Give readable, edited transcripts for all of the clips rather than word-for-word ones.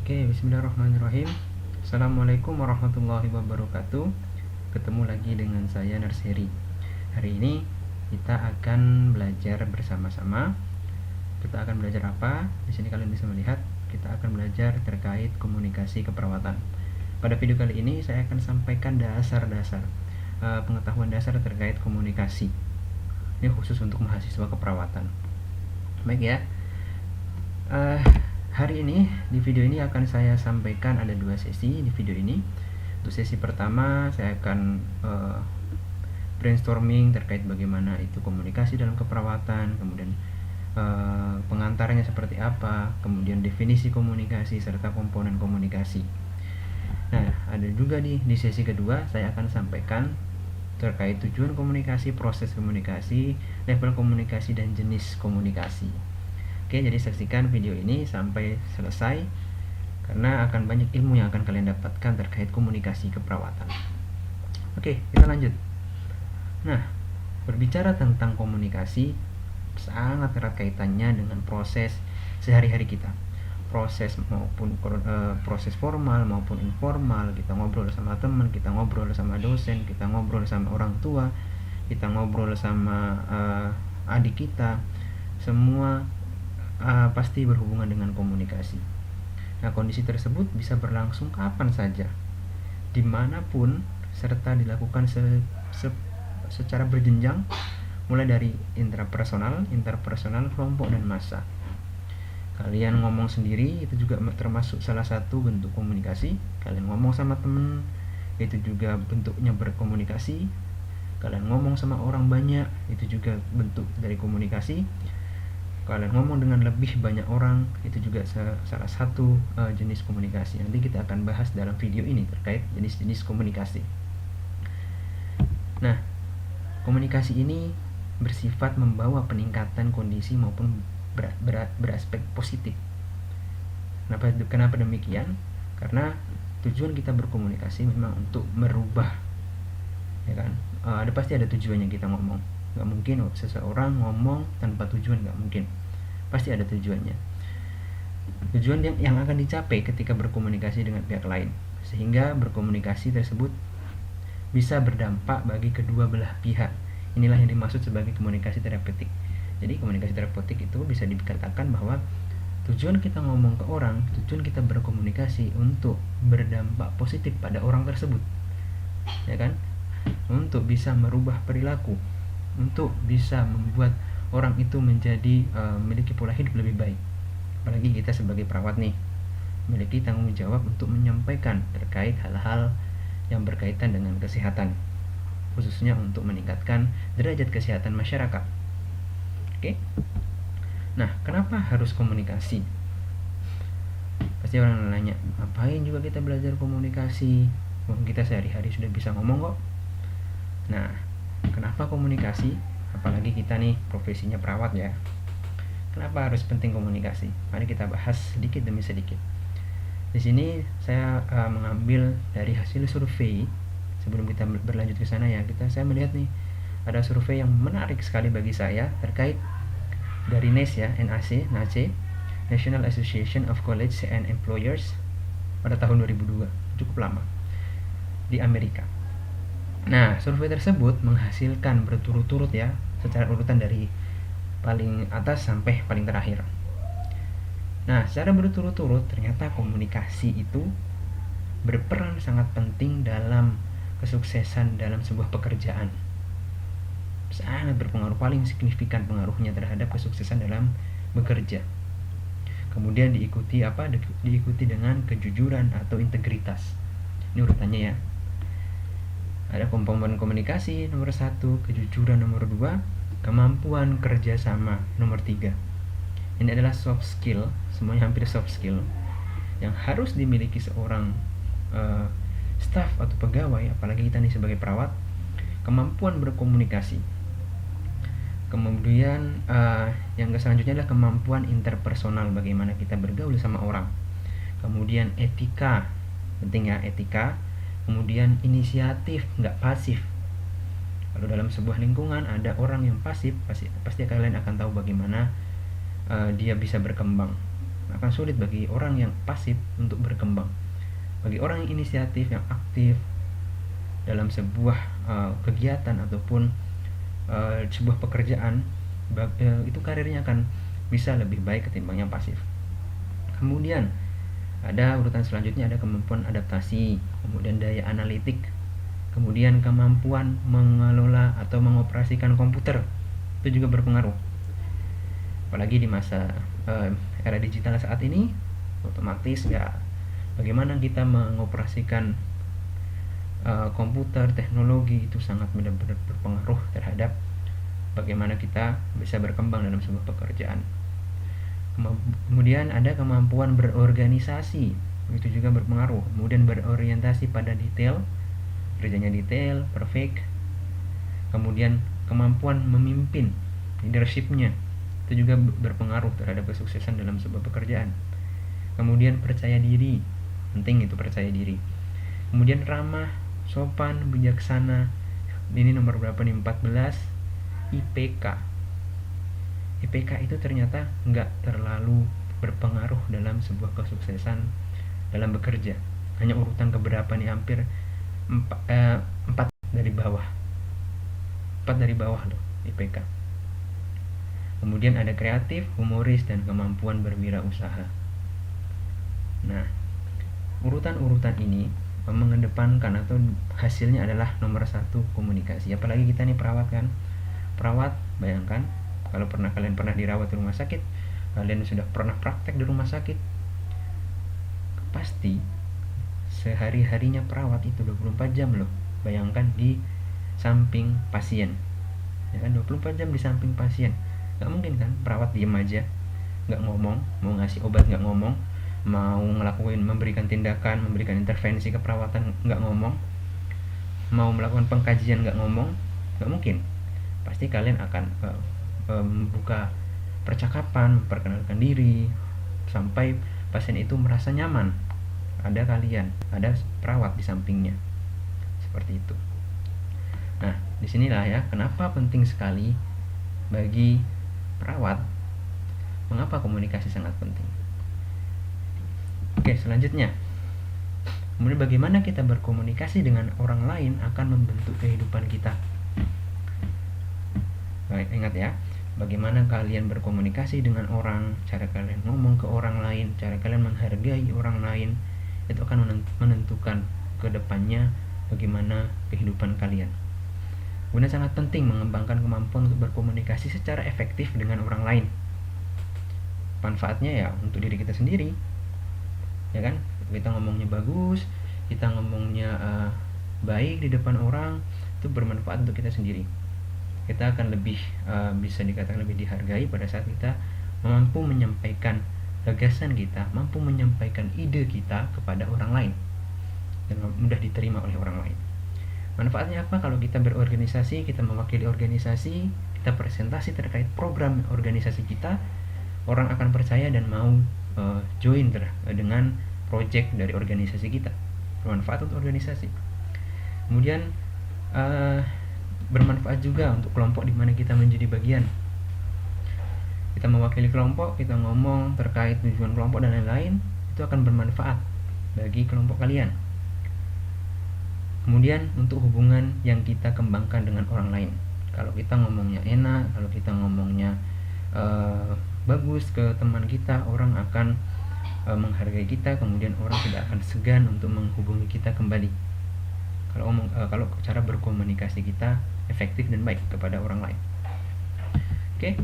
Oke, bismillahirrahmanirrahim. Assalamualaikum warahmatullahi wabarakatuh. Ketemu lagi dengan saya Narseri. Hari ini kita akan belajar bersama-sama. Kita akan belajar apa? Di sini kalian bisa melihat kita akan belajar terkait komunikasi keperawatan. Pada video kali ini saya akan sampaikan dasar-dasar pengetahuan dasar terkait komunikasi. Ini khusus untuk mahasiswa keperawatan. Baik ya. Hari ini di video ini akan saya sampaikan ada 2 sesi di video ini. Untuk sesi pertama saya akan brainstorming terkait bagaimana itu komunikasi dalam keperawatan, kemudian pengantarnya seperti apa, kemudian definisi komunikasi serta komponen komunikasi. Nah, ada juga di sesi kedua saya akan sampaikan terkait tujuan komunikasi, proses komunikasi, level komunikasi, dan jenis komunikasi. Oke, jadi saksikan video ini sampai selesai karena akan banyak ilmu yang akan kalian dapatkan terkait komunikasi keperawatan. Oke, kita lanjut. Nah, berbicara tentang komunikasi sangat erat kaitannya dengan proses sehari-hari kita. Proses maupun proses formal maupun informal, kita ngobrol sama teman, kita ngobrol sama dosen, kita ngobrol sama orang tua, kita ngobrol sama adik kita, semua pasti berhubungan dengan komunikasi. Nah, kondisi tersebut bisa berlangsung kapan saja, dimanapun, serta dilakukan secara berjenjang, mulai dari interpersonal, kelompok, dan massa. Kalian ngomong sendiri itu juga termasuk salah satu bentuk komunikasi. Kalian ngomong sama temen itu juga bentuknya berkomunikasi. Kalian ngomong sama orang banyak itu juga bentuk dari komunikasi. Kalian ngomong dengan lebih banyak orang itu juga salah satu jenis komunikasi. Nanti kita akan bahas dalam video ini terkait jenis-jenis komunikasi. Nah, komunikasi ini bersifat membawa peningkatan kondisi maupun beraspek positif. Kenapa demikian? Karena tujuan kita berkomunikasi memang untuk merubah, ya kan? Pasti ada tujuannya kita ngomong. Nggak mungkin seseorang ngomong tanpa tujuan, nggak mungkin. Pasti ada tujuannya. Tujuan yang akan dicapai ketika berkomunikasi dengan pihak lain, sehingga berkomunikasi tersebut bisa berdampak bagi kedua belah pihak. Inilah yang dimaksud sebagai komunikasi terapeutik. Jadi komunikasi terapeutik itu bisa dikatakan bahwa tujuan kita ngomong ke orang, tujuan kita berkomunikasi untuk berdampak positif pada orang tersebut, ya kan? Untuk bisa merubah perilaku, untuk bisa membuat orang itu menjadi memiliki pola hidup lebih baik. Apalagi kita sebagai perawat nih, memiliki tanggung jawab untuk menyampaikan terkait hal-hal yang berkaitan dengan kesehatan, khususnya untuk meningkatkan derajat kesehatan masyarakat. Oke. Nah, kenapa harus komunikasi? Pasti orang nanya, ngapain juga kita belajar komunikasi? Kita sehari-hari sudah bisa ngomong kok. Nah, kenapa komunikasi? Apalagi kita nih profesinya perawat ya. Kenapa harus penting komunikasi? Mari kita bahas sedikit demi sedikit. Di sini saya mengambil dari hasil survei. Sebelum kita berlanjut ke sana ya, saya melihat nih ada survei yang menarik sekali bagi saya terkait dari NACE ya, NAC, National Association of Colleges and Employers pada tahun 2002, cukup lama, di Amerika. Nah, survei tersebut menghasilkan berturut-turut ya, secara urutan dari paling atas sampai paling terakhir. Nah, secara berturut-turut ternyata komunikasi itu berperan sangat penting dalam kesuksesan dalam sebuah pekerjaan. Sangat berpengaruh, paling signifikan pengaruhnya terhadap kesuksesan dalam bekerja. Kemudian diikuti dengan kejujuran atau integritas. Ini urutannya ya. Ada komponen komunikasi nomor 1, kejujuran nomor 2, kemampuan kerjasama nomor 3. Ini adalah soft skill, semuanya hampir soft skill yang harus dimiliki seorang staff atau pegawai, apalagi kita nih sebagai perawat. Kemampuan berkomunikasi. Kemudian yang selanjutnya adalah kemampuan interpersonal, bagaimana kita bergaul sama orang. Kemudian etika, penting ya, etika. Kemudian inisiatif, nggak pasif. Kalau dalam sebuah lingkungan ada orang yang pasif, pasti kalian akan tahu bagaimana dia bisa berkembang. akan sulit bagi orang yang pasif untuk berkembang. Bagi orang yang inisiatif, yang aktif dalam sebuah kegiatan ataupun sebuah pekerjaan, itu karirnya akan bisa lebih baik ketimbang yang pasif. Kemudian ada urutan selanjutnya, ada kemampuan adaptasi, kemudian daya analitik, kemudian kemampuan mengelola atau mengoperasikan komputer, itu juga berpengaruh. Apalagi di masa era digital saat ini, otomatis ya bagaimana kita mengoperasikan komputer, teknologi itu sangat benar-benar berpengaruh terhadap bagaimana kita bisa berkembang dalam sebuah pekerjaan. Kemudian ada kemampuan berorganisasi, itu juga berpengaruh. Kemudian berorientasi pada detail, kerjanya detail, perfect. Kemudian kemampuan memimpin, leadershipnya, itu juga berpengaruh terhadap kesuksesan dalam sebuah pekerjaan. Kemudian percaya diri, penting itu percaya diri. Kemudian ramah, sopan, bijaksana, ini nomor berapa nih, 14. IPK itu ternyata nggak terlalu berpengaruh dalam sebuah kesuksesan dalam bekerja. Hanya urutan keberapa nih, hampir 4 dari bawah. 4 dari bawah loh IPK. Kemudian ada kreatif, humoris, dan kemampuan berwirausaha. Nah, urutan-urutan ini mengedepankan atau hasilnya adalah nomor 1 komunikasi. Apalagi kita nih perawat kan. Perawat, bayangkan kalau kalian pernah dirawat di rumah sakit, kalian sudah pernah praktek di rumah sakit, pasti sehari-harinya perawat itu 24 jam loh. Bayangkan di samping pasien, ya kan, 24 jam di samping pasien. Gak mungkin kan perawat diem aja, gak ngomong, mau ngasih obat gak ngomong, mau memberikan tindakan, memberikan intervensi keperawatan gak ngomong, mau melakukan pengkajian gak ngomong. Gak mungkin. Pasti kalian akan membuka percakapan, memperkenalkan diri, sampai pasien itu merasa nyaman. Ada kalian, ada perawat di sampingnya, seperti itu. Nah, disinilah ya kenapa penting sekali bagi perawat, mengapa komunikasi sangat penting. Oke, selanjutnya, kemudian bagaimana kita berkomunikasi dengan orang lain akan membentuk kehidupan kita. Baik, ingat ya, bagaimana kalian berkomunikasi dengan orang, cara kalian ngomong ke orang lain, cara kalian menghargai orang lain, itu akan menentukan ke depannya bagaimana kehidupan kalian. Kemudian sangat penting mengembangkan kemampuan untuk berkomunikasi secara efektif dengan orang lain. Manfaatnya ya untuk diri kita sendiri, ya kan, kita ngomongnya bagus, kita ngomongnya baik di depan orang, itu bermanfaat untuk kita sendiri. Kita akan lebih bisa dikatakan lebih dihargai pada saat kita mampu menyampaikan gagasan kita, mampu menyampaikan ide kita kepada orang lain dan mudah diterima oleh orang lain. Manfaatnya apa? Kalau kita berorganisasi, kita mewakili organisasi, kita presentasi terkait program organisasi kita, orang akan percaya dan mau join dengan project dari organisasi kita. Bermanfaat untuk organisasi. Kemudian bermanfaat juga untuk kelompok di mana kita menjadi bagian. Kita mewakili kelompok, kita ngomong terkait tujuan kelompok dan lain-lain, itu akan bermanfaat bagi kelompok kalian. Kemudian untuk hubungan yang kita kembangkan dengan orang lain, kalau kita ngomongnya enak, kalau kita ngomongnya bagus ke teman kita, orang akan menghargai kita, kemudian orang tidak akan segan untuk menghubungi kita kembali. Kalau cara berkomunikasi kita efektif dan baik kepada orang lain. Oke.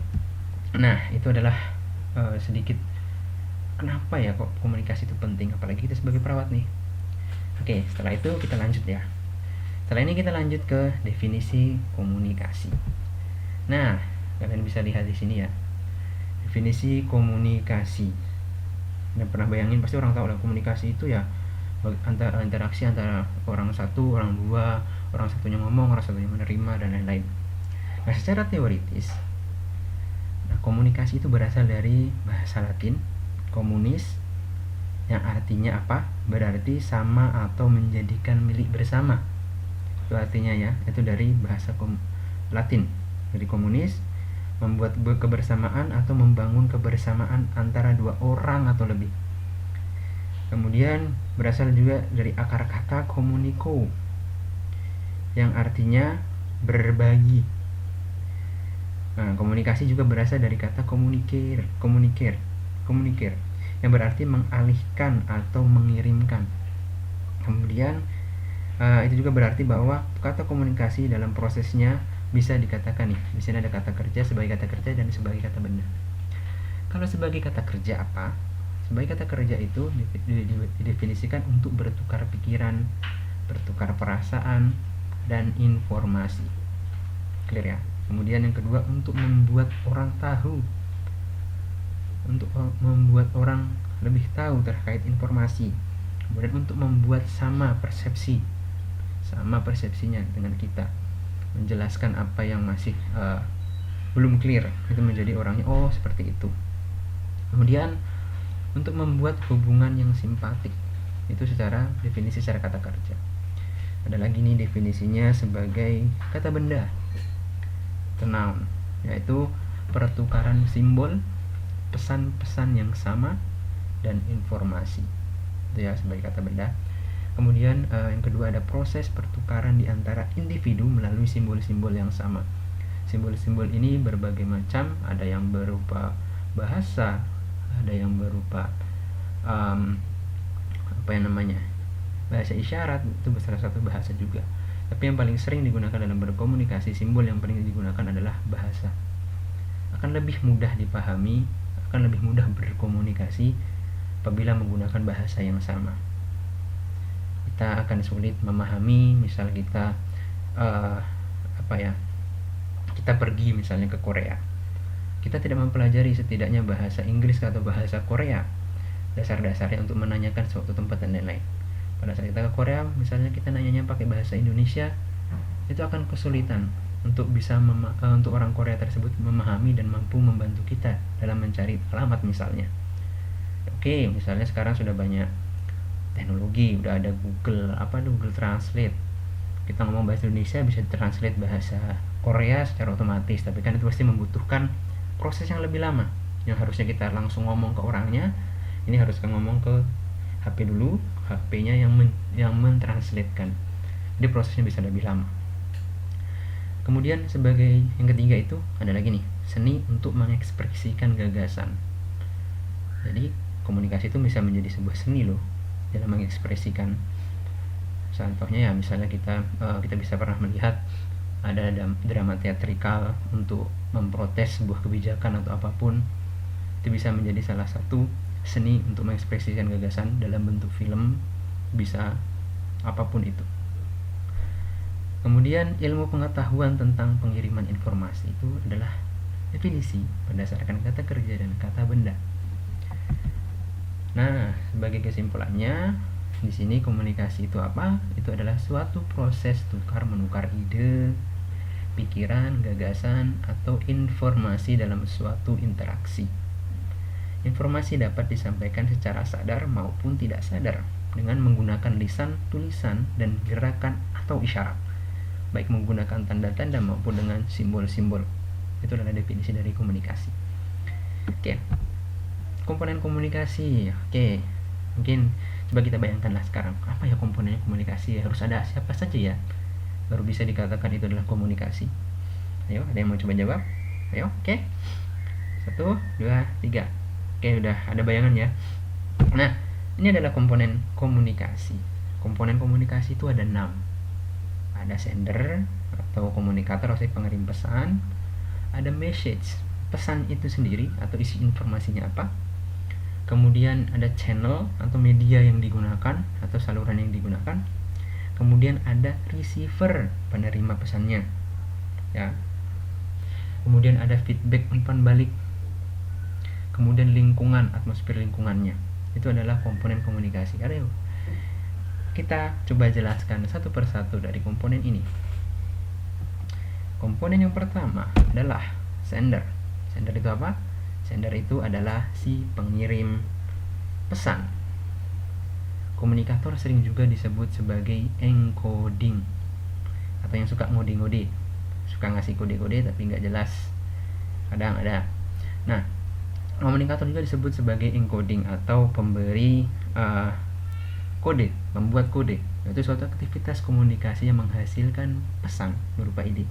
Nah, itu adalah sedikit kenapa ya kok komunikasi itu penting, apalagi kita sebagai perawat nih. Oke, setelah itu kita lanjut ya. Setelah ini kita lanjut ke definisi komunikasi. Nah, kalian bisa lihat di sini ya. Definisi komunikasi. Dan pernah bayangin, pasti orang tahu lah komunikasi itu ya antara interaksi antara orang satu, orang dua, orang satunya ngomong, orang satunya menerima, dan lain-lain. Nah, secara teoritis, komunikasi itu berasal dari bahasa Latin communis, yang artinya apa? Berarti sama atau menjadikan milik bersama. Itu artinya ya, itu dari bahasa Latin, dari komunis, membuat kebersamaan atau membangun kebersamaan antara dua orang atau lebih. Kemudian berasal juga dari akar kata komuniko, yang artinya berbagi. Nah, komunikasi juga berasal dari kata komunikir, yang berarti mengalihkan atau mengirimkan. Kemudian itu juga berarti bahwa kata komunikasi dalam prosesnya bisa dikatakan nih, di sini ada kata kerja sebagai kata kerja dan sebagai kata benda. Kalau sebagai kata kerja apa? Sebagai kata kerja itu didefinisikan untuk bertukar pikiran, bertukar perasaan, dan informasi. Clear ya? Kemudian yang kedua, untuk membuat orang tahu, untuk membuat orang lebih tahu terkait informasi. Kemudian untuk membuat sama persepsinya dengan kita, menjelaskan apa yang masih belum clear, itu menjadi orangnya oh seperti itu. Kemudian untuk membuat hubungan yang simpatik, itu secara definisi secara kata kerja. Ada lagi nih definisinya sebagai kata benda, noun, yaitu pertukaran simbol, pesan-pesan yang sama, dan informasi. Itu ya sebagai kata benda. Kemudian yang kedua ada proses pertukaran di antara individu melalui simbol-simbol yang sama. Simbol-simbol ini berbagai macam, ada yang berupa bahasa, ada yang berupa bahasa isyarat, itu salah satu bahasa juga. Tapi yang paling sering digunakan dalam berkomunikasi, simbol yang paling digunakan adalah bahasa. Akan lebih mudah dipahami, akan lebih mudah berkomunikasi apabila menggunakan bahasa yang sama. Kita akan sulit memahami, misal kita kita pergi misalnya ke Korea, kita tidak mempelajari setidaknya bahasa Inggris atau bahasa Korea, dasar-dasarnya untuk menanyakan suatu tempat dan lain-lain. Pada saat kita ke Korea misalnya, kita nanyanya pakai bahasa Indonesia, itu akan kesulitan untuk bisa untuk orang Korea tersebut memahami dan mampu membantu kita dalam mencari alamat misalnya. Oke, misalnya sekarang sudah banyak teknologi, udah ada Google Translate. Kita ngomong bahasa Indonesia bisa translate bahasa Korea secara otomatis, tapi kan itu pasti membutuhkan proses yang lebih lama. Yang harusnya kita langsung ngomong ke orangnya, ini harus ngomong ke HP dulu, HP-nya yang mentranslatekan. Jadi prosesnya bisa lebih lama. Kemudian sebagai yang ketiga itu ada lagi nih, seni untuk mengekspresikan gagasan. Jadi komunikasi itu bisa menjadi sebuah seni loh dalam mengekspresikan. Contohnya ya misalnya kita bisa pernah melihat ada drama teatrikal untuk memprotes sebuah kebijakan atau apapun. Itu bisa menjadi salah satu seni untuk mengekspresikan gagasan dalam bentuk film, bisa apapun itu. Kemudian ilmu pengetahuan tentang pengiriman informasi itu adalah definisi berdasarkan kata kerja dan kata benda. Nah, sebagai kesimpulannya, di sini komunikasi itu apa? Itu adalah suatu proses tukar menukar ide, pikiran, gagasan, atau informasi dalam suatu interaksi. Informasi dapat disampaikan secara sadar maupun tidak sadar dengan menggunakan lisan, tulisan, dan gerakan atau isyarat, baik menggunakan tanda-tanda maupun dengan simbol-simbol. Itu adalah definisi dari komunikasi. Oke, komponen komunikasi. Oke, mungkin coba kita bayangkanlah sekarang, apa ya komponen komunikasi? Harus ada siapa saja ya baru bisa dikatakan itu adalah komunikasi. Ayo, ada yang mau coba jawab? Ayo, oke. 1, 2, 3. Oke, udah ada bayangan ya. Nah, ini adalah komponen komunikasi. Komponen komunikasi itu ada 6. Ada sender atau komunikator atau pengirim pesan. Ada message, pesan itu sendiri atau isi informasinya apa. Kemudian ada channel atau media yang digunakan atau saluran yang digunakan. Kemudian ada receiver, penerima pesannya. Ya. Kemudian ada feedback, umpan balik. Kemudian lingkungan, atmosfer lingkungannya. Itu adalah komponen komunikasi. Ayo kita coba jelaskan satu persatu dari komponen ini. Komponen yang pertama adalah sender. Sender itu apa? Sender itu adalah si pengirim pesan. Komunikator sering juga disebut sebagai encoding, atau yang suka ngode-ngode, suka ngasih kode-kode tapi nggak jelas kadang ada. Nah, komunikator juga disebut sebagai encoding atau pemberi kode, membuat kode, yaitu suatu aktivitas komunikasi yang menghasilkan pesan berupa ide.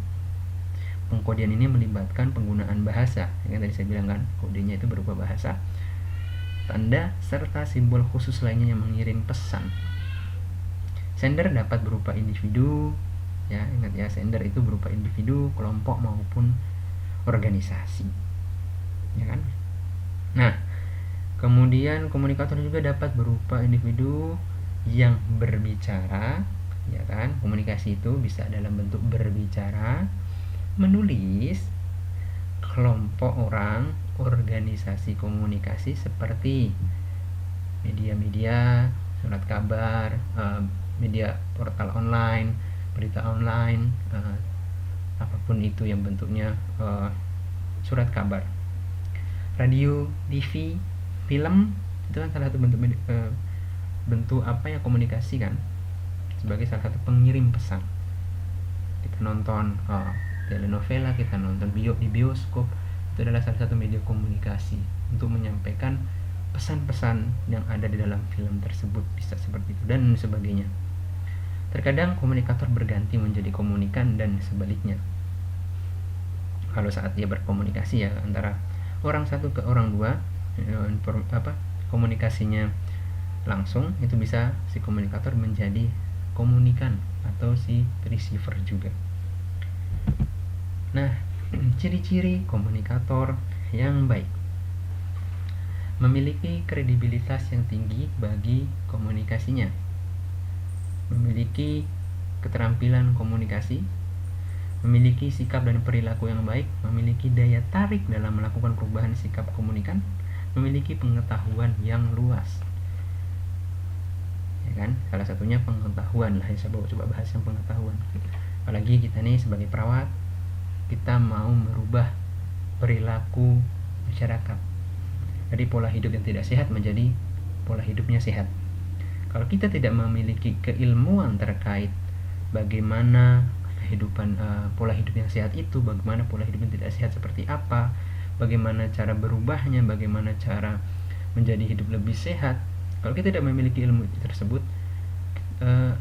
Pengkodean ini melibatkan penggunaan bahasa, yang tadi saya bilang kan, kodenya itu berupa bahasa, tanda, serta simbol khusus lainnya yang mengirim pesan. Sender dapat berupa individu, ya ingat ya, sender itu berupa individu, kelompok maupun organisasi, ya kan. Nah, kemudian komunikator juga dapat berupa individu yang berbicara, ya kan. Komunikasi itu bisa dalam bentuk berbicara, menulis, kelompok orang, organisasi komunikasi seperti media-media, surat kabar, media portal online, berita online, apapun itu yang bentuknya surat kabar, radio, TV, film, itu kan salah satu bentuk apa ya, komunikasi kan, sebagai salah satu pengirim pesan. Kita nonton telenovela, kita nonton di bioskop, itu adalah salah satu media komunikasi untuk menyampaikan pesan-pesan yang ada di dalam film tersebut, bisa seperti itu dan sebagainya. Terkadang komunikator berganti menjadi komunikan dan sebaliknya. Kalau saat dia berkomunikasi ya antara orang satu ke orang dua, komunikasinya langsung, itu bisa si komunikator menjadi komunikan atau si receiver juga. Nah, ciri-ciri komunikator yang baik: memiliki kredibilitas yang tinggi bagi komunikasinya, memiliki keterampilan komunikasi, memiliki sikap dan perilaku yang baik, memiliki daya tarik dalam melakukan perubahan sikap komunikan, memiliki pengetahuan yang luas. Ya kan? Salah satunya pengetahuan lah, saya coba bahas yang pengetahuan. Apalagi kita nih sebagai perawat, kita mau merubah perilaku masyarakat dari pola hidup yang tidak sehat menjadi pola hidupnya sehat. Kalau kita tidak memiliki keilmuan terkait bagaimana kehidupan pola hidup yang sehat itu, bagaimana pola hidup yang tidak sehat seperti apa, bagaimana cara berubahnya, bagaimana cara menjadi hidup lebih sehat, kalau kita tidak memiliki ilmu tersebut,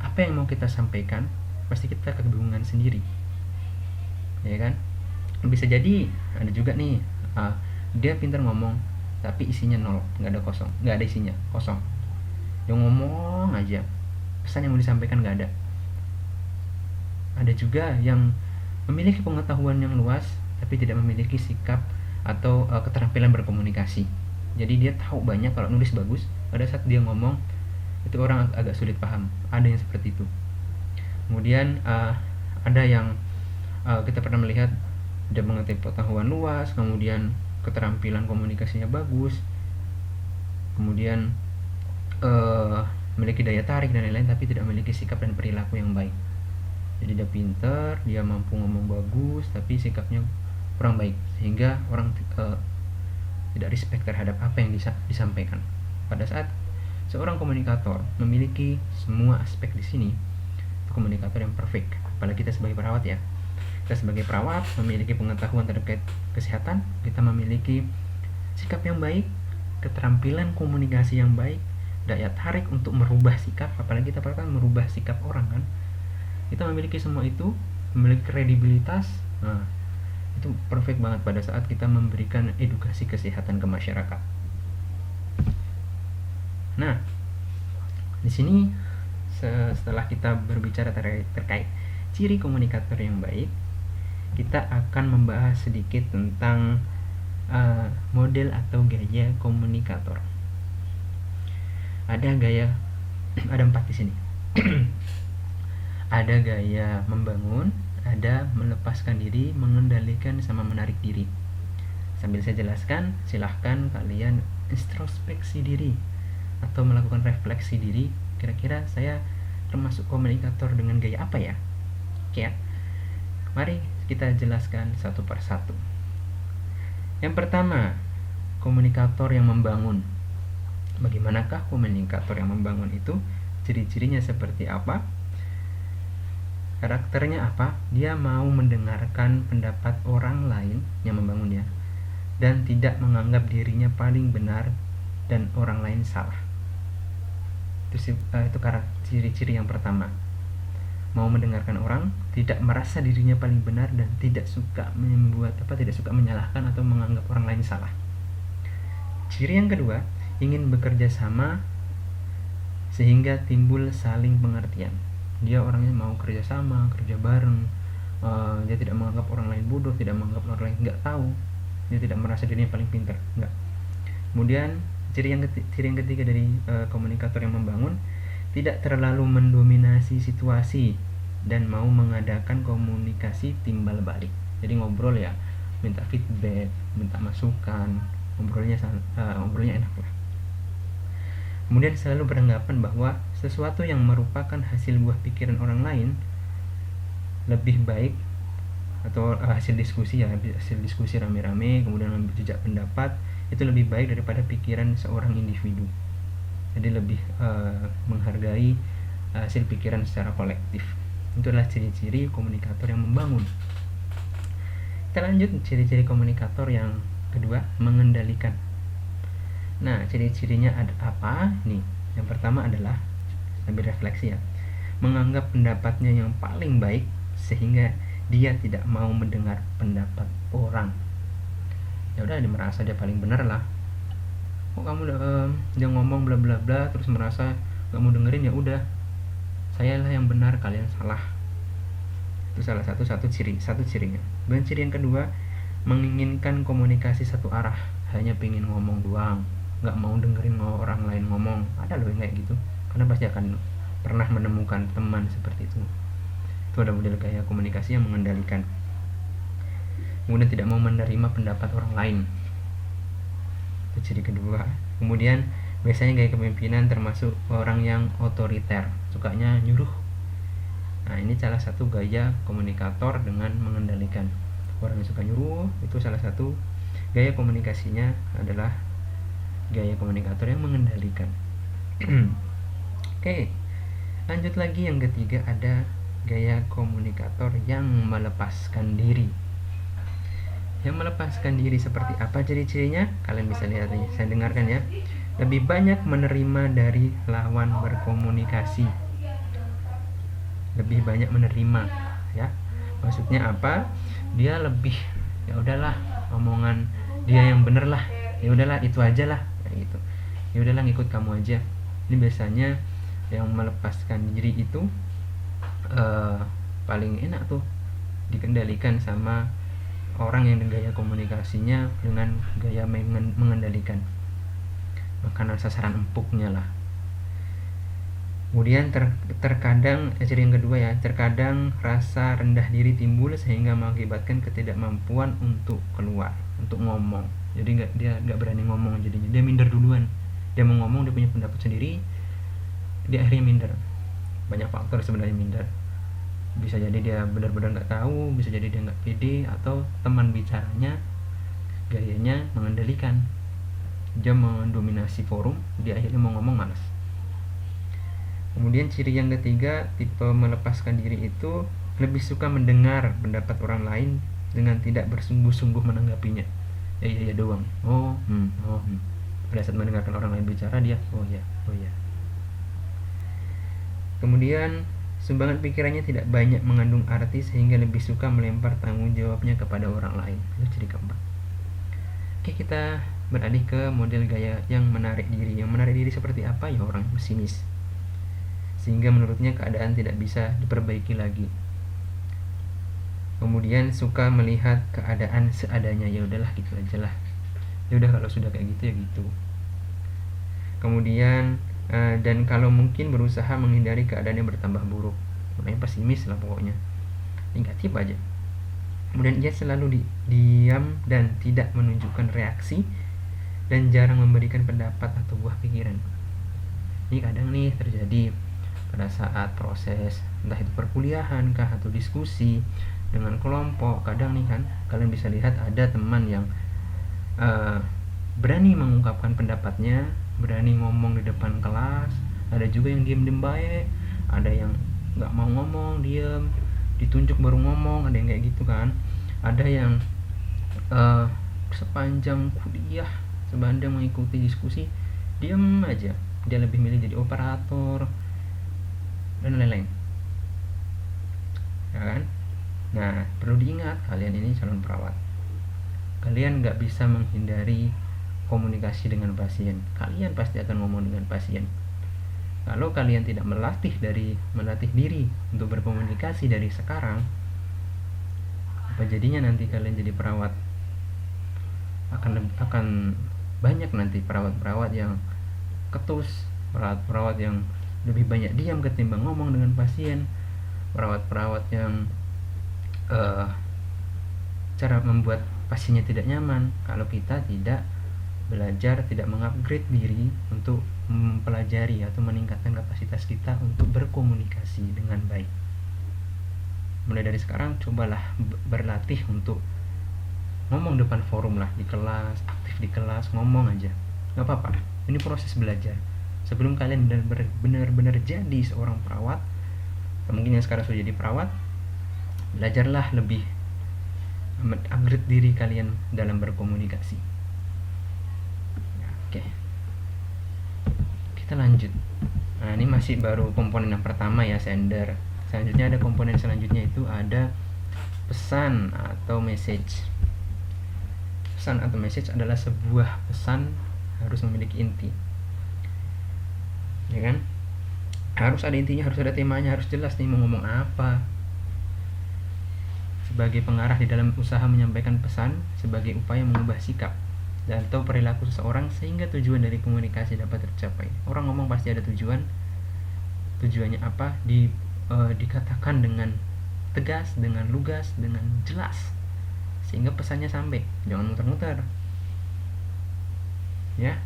apa yang mau kita sampaikan pasti kita kebingungan sendiri, ya kan. Bisa jadi ada juga nih dia pintar ngomong tapi isinya nol, nggak ada isinya, kosong. Dia ngomong aja, pesan yang mau disampaikan nggak ada. Ada juga yang memiliki pengetahuan yang luas tapi tidak memiliki sikap atau keterampilan berkomunikasi. Jadi dia tahu banyak, kalau nulis bagus, pada saat dia ngomong itu orang agak sulit paham. Ada yang seperti itu. Kemudian ada yang kita pernah melihat dia mengerti pengetahuan luas, kemudian keterampilan komunikasinya bagus, kemudian memiliki daya tarik dan lain-lain, tapi tidak memiliki sikap dan perilaku yang baik. Jadi dia pintar, dia mampu ngomong bagus, tapi sikapnya kurang baik, sehingga orang tidak respect terhadap apa yang disampaikan. Pada saat seorang komunikator memiliki semua aspek di sini, itu komunikator yang perfect. Apalagi kita sebagai perawat ya. Kita sebagai perawat memiliki pengetahuan terkait kesehatan, kita memiliki sikap yang baik, keterampilan komunikasi yang baik, daya tarik untuk merubah sikap, apalagi kita perlu merubah sikap orang kan. Kita memiliki semua itu, memiliki kredibilitas. Nah, itu perfect banget pada saat kita memberikan edukasi kesehatan ke masyarakat. Nah, di sini setelah kita berbicara terkait ciri komunikator yang baik, kita akan membahas sedikit tentang model atau gaya komunikator. Ada 4 di sini. Ada gaya membangun, ada melepaskan diri, mengendalikan, sama menarik diri. Sambil saya jelaskan, silahkan kalian introspeksi diri atau melakukan refleksi diri. Kira-kira saya termasuk komunikator dengan gaya apa ya? Oke ya. Mari kita jelaskan satu persatu. Yang pertama, komunikator yang membangun. Bagaimanakah komunikator yang membangun itu? Ciri-cirinya seperti apa? Karakternya apa? Dia mau mendengarkan pendapat orang lain yang membangun ya. dan tidak menganggap dirinya paling benar dan orang lain salah. Itu ciri-ciri yang pertama. Mau mendengarkan orang, tidak merasa dirinya paling benar dan tidak suka menyalahkan atau menganggap orang lain salah. Ciri yang kedua, ingin bekerja sama sehingga timbul saling pengertian. Dia orangnya mau kerja sama, kerja bareng. Dia tidak menganggap orang lain bodoh, tidak menganggap orang lain nggak tahu. Dia tidak merasa dirinya paling pintar, enggak. Kemudian ciri yang ketiga dari komunikator yang membangun, tidak terlalu mendominasi situasi dan mau mengadakan komunikasi timbal balik. Jadi ngobrol ya, minta feedback, minta masukan, ngobrolnya enak lah. Kemudian selalu beranggapan bahwa sesuatu yang merupakan hasil buah pikiran orang lain lebih baik, atau hasil diskusi rame-rame, kemudian mengambil jejak pendapat, itu lebih baik daripada pikiran seorang individu. Jadi lebih menghargai hasil pikiran secara kolektif. Itu adalah ciri-ciri komunikator yang membangun. Kita lanjut ciri-ciri komunikator yang kedua, mengendalikan. Nah, ciri-cirinya ada apa? Nih, yang pertama adalah, sambil refleksi ya, menganggap pendapatnya yang paling baik sehingga dia tidak mau mendengar pendapat orang. Ya udah, dia merasa dia paling benar lah. Kok kamu dia ngomong bla bla bla terus merasa gak mau dengerin, ya udah, saya lah yang benar, kalian salah. Itu salah satu cirinya. Dan ciri yang kedua, menginginkan komunikasi satu arah, hanya pengen ngomong doang, gak mau dengerin orang lain ngomong. Ada loh yang kayak gitu, karena pasti akan pernah menemukan teman seperti itu. Itu ada model gaya komunikasi yang mengendalikan. Kemudian tidak mau menerima pendapat orang lain, itu ciri kedua. Kemudian biasanya gaya kepemimpinan termasuk orang yang otoriter, sukanya nyuruh. Nah, ini salah satu gaya komunikator dengan mengendalikan. Orang yang suka nyuruh itu salah satu gaya komunikasinya, adalah gaya komunikator yang mengendalikan. Oke, lanjut lagi, yang ketiga ada gaya komunikator yang melepaskan diri. Yang melepaskan diri seperti apa ciri-cirinya? Kalian bisa lihat nih, saya dengarkan ya. Lebih banyak menerima dari lawan berkomunikasi. Lebih banyak menerima, ya. Maksudnya apa? Dia lebih, ya udahlah, omongan dia yang bener lah. Ya udahlah, itu aja lah, kayak gitu. Ya udahlah, ngikut kamu aja. Ini biasanya yang melepaskan diri itu paling enak tuh dikendalikan sama orang yang gaya komunikasinya dengan gaya mengendalikan, makanan sasaran empuknya lah. Kemudian terkadang ciri yang kedua ya, terkadang rasa rendah diri timbul sehingga mengakibatkan ketidakmampuan untuk keluar, untuk ngomong. Jadi dia nggak berani ngomong, jadinya dia minder duluan. Dia mau ngomong, dia punya pendapat sendiri, dia akhirnya minder. Banyak faktor sebenarnya minder. Bisa jadi dia benar-benar nggak tahu, bisa jadi dia nggak pede, atau teman bicaranya gayanya mengendalikan, dia mendominasi forum, dia akhirnya mau ngomong malas. Kemudian ciri yang ketiga, tipe melepaskan diri itu lebih suka mendengar pendapat orang lain dengan tidak bersungguh-sungguh menanggapinya. Ya doang. Pada saat mendengarkan orang lain bicara, dia oh ya. Kemudian sumbangan pikirannya tidak banyak mengandung arti sehingga lebih suka melempar tanggung jawabnya kepada orang lain. Itu ciri keempat. Oke, kita beralih ke model gaya yang menarik diri. Yang menarik diri seperti apa? Ya, orang pesimis, sehingga menurutnya keadaan tidak bisa diperbaiki lagi. Kemudian suka melihat keadaan seadanya, ya udahlah gitu aja lah. Ya udah, kalau sudah kayak gitu ya gitu. Kemudian dan kalau mungkin berusaha menghindari keadaan yang bertambah buruk. Orangnya pesimis lah pokoknya, negatif aja. Kemudian ia selalu diam dan tidak menunjukkan reaksi dan jarang memberikan pendapat atau buah pikiran. Ini kadang nih terjadi pada saat proses, entah itu perkuliahan kah atau diskusi dengan kelompok. Kadang nih kan, kalian bisa lihat ada teman yang berani mengungkapkan pendapatnya, berani ngomong di depan kelas. Ada juga yang diem baik, ada yang nggak mau ngomong, diem, ditunjuk baru ngomong, ada yang kayak gitu kan. Ada yang sepanjang kuliah, sepanjang mengikuti diskusi, diam aja. Dia lebih milih jadi operator dan lain-lain, ya kan? Nah, perlu diingat, kalian ini calon perawat. Kalian nggak bisa menghindari komunikasi dengan pasien. Kalian pasti akan ngomong dengan pasien. Kalau kalian tidak melatih diri untuk berkomunikasi dari sekarang, apa jadinya nanti kalian jadi perawat? Akan banyak nanti perawat-perawat yang ketus, perawat-perawat yang lebih banyak diam ketimbang ngomong dengan pasien, perawat-perawat yang cara membuat pasiennya tidak nyaman. Kalau kita tidak belajar, tidak mengupgrade diri untuk mempelajari atau meningkatkan kapasitas kita untuk berkomunikasi dengan baik. Mulai dari sekarang cobalah berlatih untuk ngomong depan forum lah, di kelas, aktif di kelas, ngomong aja, gak apa-apa. Ini proses belajar. Sebelum kalian benar-benar jadi seorang perawat, mungkin yang sekarang sudah jadi perawat, belajarlah lebih, upgrade diri kalian dalam berkomunikasi. Oke, kita lanjut. Nah, ini masih baru komponen yang pertama ya, sender. Selanjutnya ada komponen selanjutnya, itu ada pesan atau message. Pesan atau message adalah sebuah pesan harus memiliki inti, ya kan? Harus ada intinya, harus ada temanya, harus jelas nih mau ngomong apa. Sebagai pengarah di dalam usaha menyampaikan pesan, sebagai upaya mengubah sikap dan atau perilaku seseorang sehingga tujuan dari komunikasi dapat tercapai. Orang ngomong pasti ada tujuan. Tujuannya apa? Dikatakan dengan tegas, dengan lugas, dengan jelas, sehingga pesannya sampai. Jangan muter-muter, ya.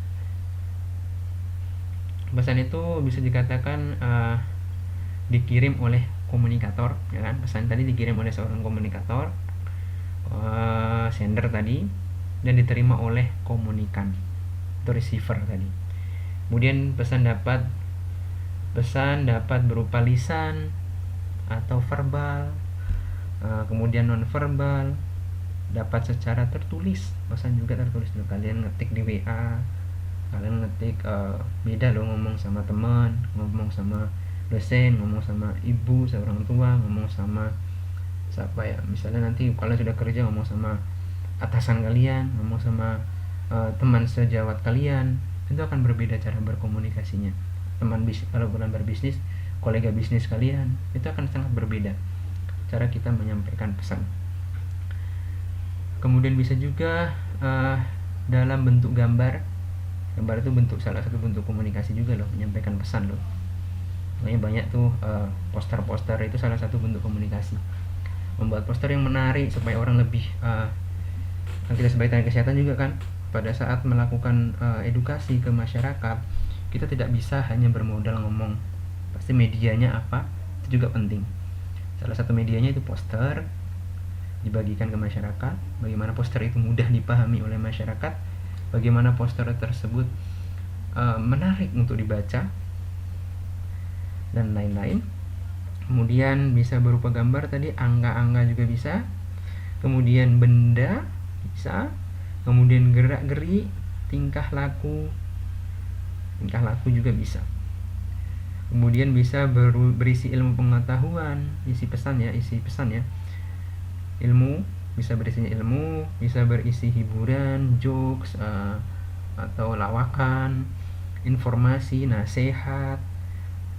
Pesan itu bisa dikatakan dikirim oleh komunikator, ya kan? Pesan tadi dikirim oleh seorang komunikator, sender tadi, dan diterima oleh komunikan atau receiver tadi. Kemudian pesan dapat berupa lisan atau verbal, kemudian non verbal, dapat secara tertulis. Pesan juga tertulis loh, kalian ngetik di WA, kalian ngetik, beda loh ngomong sama teman, ngomong sama dosen, ngomong sama ibu, seorang tua, ngomong sama siapa ya, misalnya nanti kalian sudah kerja ngomong sama atasan kalian, ngomong sama teman sejawat kalian, itu akan berbeda cara berkomunikasinya. Kalau kalian berbisnis, kolega bisnis kalian, itu akan sangat berbeda cara kita menyampaikan pesan. Kemudian bisa juga dalam bentuk gambar. Gambar itu salah satu bentuk komunikasi juga loh, menyampaikan pesan loh. Makanya banyak tuh poster-poster, itu salah satu bentuk komunikasi. Membuat poster yang menarik supaya orang lebih, kita sebagai tenaga kesehatan juga kan, pada saat melakukan edukasi ke masyarakat, kita tidak bisa hanya bermodal ngomong. Pasti medianya apa, itu juga penting. Salah satu medianya itu poster, dibagikan ke masyarakat. Bagaimana poster itu mudah dipahami oleh masyarakat, bagaimana poster tersebut menarik untuk dibaca, dan lain-lain. Kemudian bisa berupa gambar tadi, angka-angka juga bisa, kemudian benda bisa, kemudian gerak-gerik, tingkah laku juga bisa. Kemudian bisa berisi ilmu pengetahuan, isi pesan ya. Ilmu, bisa berisinya ilmu, bisa berisi hiburan, jokes, atau lawakan, informasi, nasihat,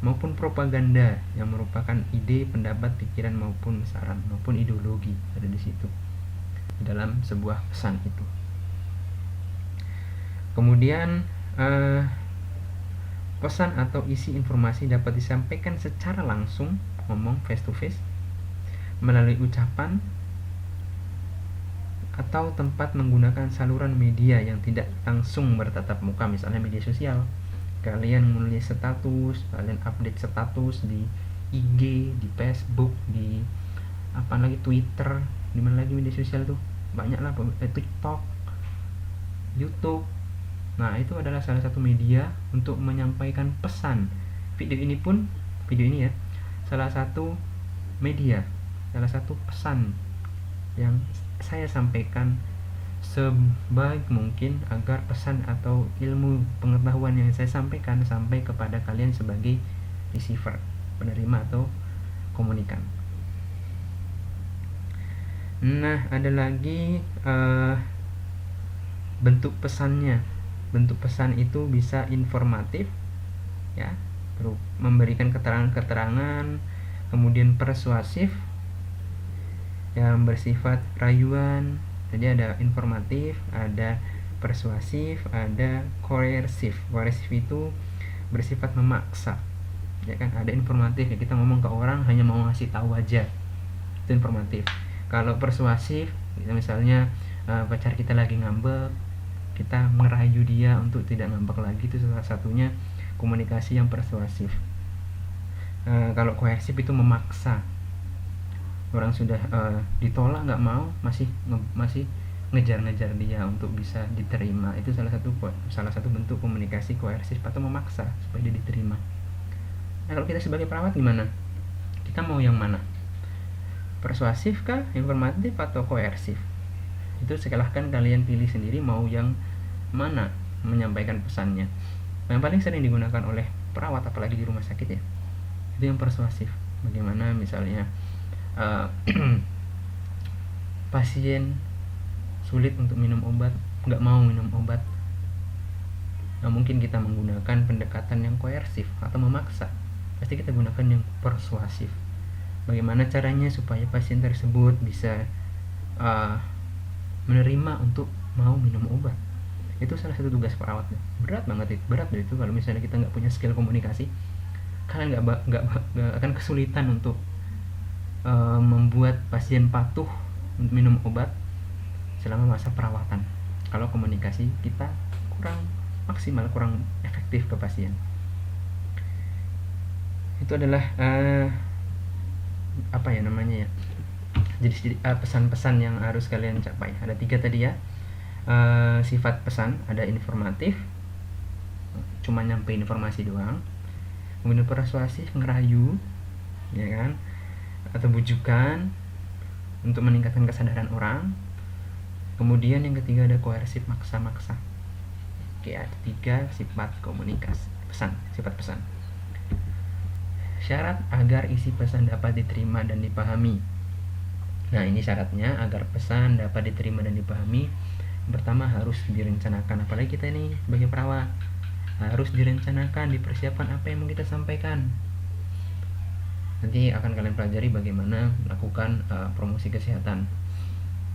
maupun propaganda yang merupakan ide, pendapat, pikiran maupun saran maupun ideologi ada di situ dalam sebuah pesan itu. Kemudian pesan atau isi informasi dapat disampaikan secara langsung, ngomong face to face, melalui ucapan, atau tempat menggunakan saluran media yang tidak langsung bertatap muka, misalnya media sosial. Kalian menulis status, kalian update status di IG, di Facebook, di apa lagi, Twitter, di mana lagi media sosial tuh banyak lah, TikTok, YouTube. Nah, itu adalah salah satu media untuk menyampaikan pesan. Video ini ya, salah satu media, salah satu pesan yang saya sampaikan sebaik mungkin agar pesan atau ilmu pengetahuan yang saya sampaikan sampai kepada kalian sebagai receiver, penerima atau komunikan. Nah, ada lagi bentuk pesannya. Bentuk pesan itu bisa informatif, ya, memberikan keterangan-keterangan, kemudian persuasif, yang bersifat rayuan. Jadi ada informatif, ada persuasif, ada koersif. Koersif itu bersifat memaksa, ya kan. Ada informatif, ya, kita ngomong ke orang hanya mau ngasih tahu aja, itu informatif. Kalau persuasif, misalnya pacar kita lagi ngambek, kita merayu dia untuk tidak ngambek lagi, itu salah satunya komunikasi yang persuasif. Kalau koersif itu memaksa, orang sudah ditolak nggak mau, masih ngejar-ngejar dia untuk bisa diterima. Itu salah satu bentuk komunikasi koersif atau memaksa supaya dia diterima. Nah, kalau kita sebagai perawat gimana? Kita mau yang mana? Persuasif kah, informatif, atau koersif? Itu silahkan kalian pilih sendiri mau yang mana menyampaikan pesannya. Yang paling sering digunakan oleh perawat, apalagi di rumah sakit, ya, itu yang persuasif. Bagaimana misalnya pasien sulit untuk minum obat, nggak mau minum obat. Nah, mungkin kita menggunakan pendekatan yang koersif atau memaksa. Pasti kita gunakan yang persuasif. Bagaimana caranya supaya pasien tersebut bisa menerima untuk mau minum obat. Itu salah satu tugas perawat. Berat banget itu, berat itu kalau misalnya kita nggak punya skill komunikasi. Kalian nggak akan kesulitan untuk membuat pasien patuh untuk minum obat selama masa perawatan kalau komunikasi kita kurang maksimal, kurang efektif ke pasien. Itu adalah jadi pesan-pesan yang harus kalian capai. Ada 3 tadi, ya. Sifat pesan, ada informatif, cuma nyampein informasi doang. Kemudian persuasif, ngerayu, ya kan, atau bujukan untuk meningkatkan kesadaran orang. Kemudian yang ketiga ada koersif, maksa-maksa. Oke, ada 3 sifat komunikasi sifat pesan. Syarat agar isi pesan dapat diterima dan dipahami. Nah, ini syaratnya agar pesan dapat diterima dan dipahami. Pertama, harus direncanakan. Apalagi kita ini sebagai perawat, harus direncanakan, dipersiapkan apa yang mau kita sampaikan. Nanti akan kalian pelajari bagaimana melakukan promosi kesehatan,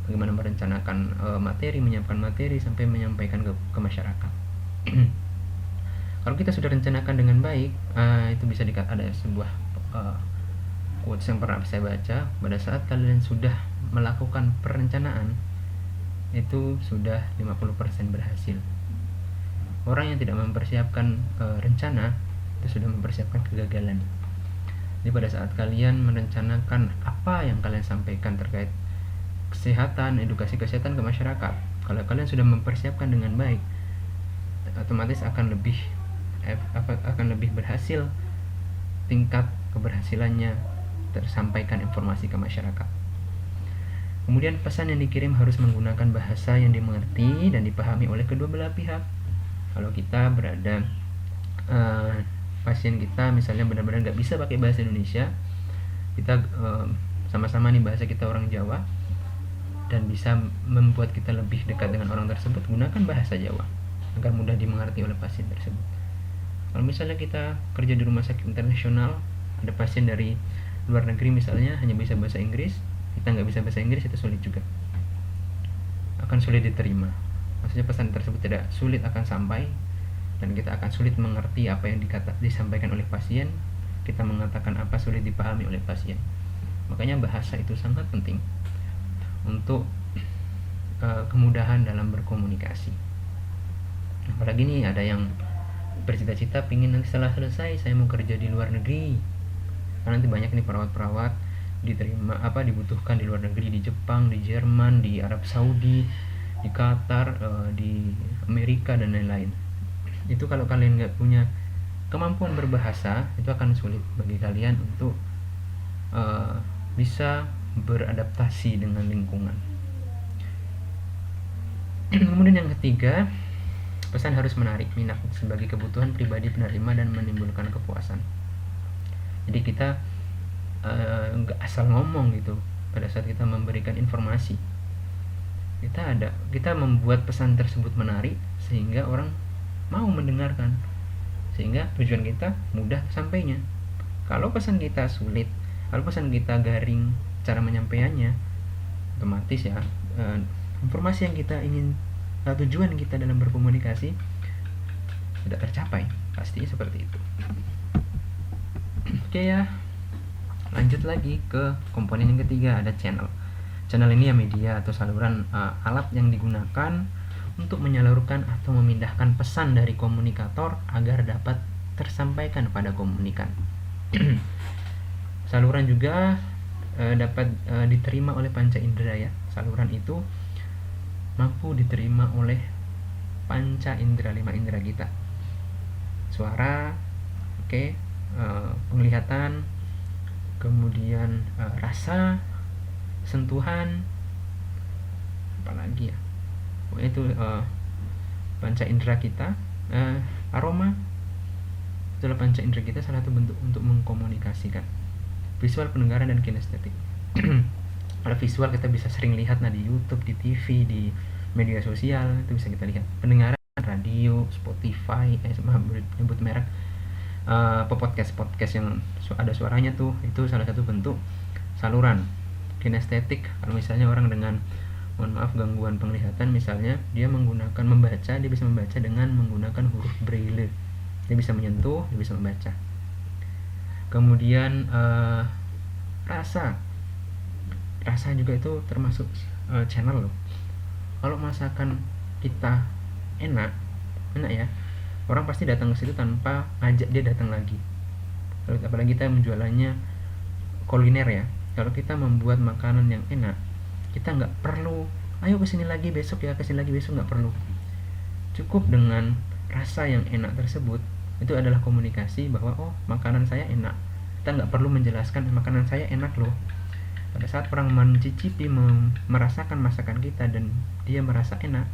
bagaimana merencanakan materi, menyiapkan materi sampai menyampaikan ke masyarakat. Kalau kita sudah rencanakan dengan baik, itu bisa ada sebuah quotes yang pernah saya baca, pada saat kalian sudah melakukan perencanaan, itu sudah 50% berhasil. Orang yang tidak mempersiapkan rencana, itu sudah mempersiapkan kegagalan. Jadi pada saat kalian merencanakan apa yang kalian sampaikan terkait kesehatan, edukasi kesehatan ke masyarakat, kalau kalian sudah mempersiapkan dengan baik, otomatis akan lebih berhasil, tingkat keberhasilannya tersampaikan informasi ke masyarakat. Kemudian pesan yang dikirim harus menggunakan bahasa yang dimengerti dan dipahami oleh kedua belah pihak. Kalau kita berada pasien kita misalnya benar-benar nggak bisa pakai bahasa Indonesia, kita sama-sama nih bahasa kita orang Jawa dan bisa membuat kita lebih dekat dengan orang tersebut, gunakan bahasa Jawa agar mudah dimengerti oleh pasien tersebut. Kalau misalnya kita kerja di rumah sakit internasional, ada pasien dari luar negeri misalnya hanya bisa bahasa Inggris, kita nggak bisa bahasa Inggris, itu sulit juga, akan sulit diterima. Maksudnya pesan tersebut tidak sulit akan sampai, dan kita akan sulit mengerti apa yang disampaikan oleh pasien. Kita mengatakan apa sulit dipahami oleh pasien. Makanya bahasa itu sangat penting untuk kemudahan dalam berkomunikasi. Apalagi nih ada yang bercita-cita pingin nanti setelah selesai saya mau kerja di luar negeri. Karena nanti banyak nih perawat-perawat dibutuhkan di luar negeri, di Jepang, di Jerman, di Arab Saudi, di Qatar, di Amerika dan lain-lain. Itu kalau kalian nggak punya kemampuan berbahasa, itu akan sulit bagi kalian untuk bisa beradaptasi dengan lingkungan. Kemudian yang ketiga, pesan harus menarik minat sebagai kebutuhan pribadi penerima dan menimbulkan kepuasan. Jadi kita nggak asal ngomong gitu pada saat kita memberikan informasi. Kita membuat pesan tersebut menarik sehingga orang mau mendengarkan, sehingga tujuan kita mudah sampainya. Kalau pesan kita sulit, kalau pesan kita garing cara menyampaikannya, otomatis ya informasi yang kita ingin, tujuan kita dalam berkomunikasi tidak tercapai, pastinya seperti itu. Oke ya, lanjut lagi ke komponen yang ketiga, ada channel. Channel ini ya media atau saluran alat yang digunakan untuk menyalurkan atau memindahkan pesan dari komunikator agar dapat tersampaikan pada komunikan. Saluran juga dapat diterima oleh panca indera ya. Saluran itu mampu diterima oleh panca indera, 5 indera kita. Suara, penglihatan, kemudian rasa, sentuhan, apalagi ya, itu panca indera kita. Aroma itulah panca indera kita, salah satu bentuk untuk mengkomunikasikan. Visual, pendengaran, dan kinestetik. Kalau visual kita bisa sering lihat di YouTube, di TV, di media sosial, itu bisa kita lihat. Pendengaran, radio, Spotify, nyebut merek, podcast yang ada suaranya tuh, itu salah satu bentuk saluran. Kinestetik, kalau misalnya orang dengan gangguan penglihatan, misalnya dia bisa membaca dengan menggunakan huruf braille. Dia bisa menyentuh, dia bisa membaca. Kemudian rasa juga itu termasuk channel loh. Kalau masakan kita enak ya, orang pasti datang ke situ tanpa ngajak dia datang lagi. Kalau apalagi kita menjualannya kuliner ya, kalau kita membuat makanan yang enak, kita nggak perlu ayo kesini lagi besok, nggak perlu. Cukup dengan rasa yang enak tersebut, itu adalah komunikasi bahwa oh, makanan saya enak. Kita nggak perlu menjelaskan makanan saya enak loh. Pada saat orang mencicipi, merasakan masakan kita dan dia merasa enak,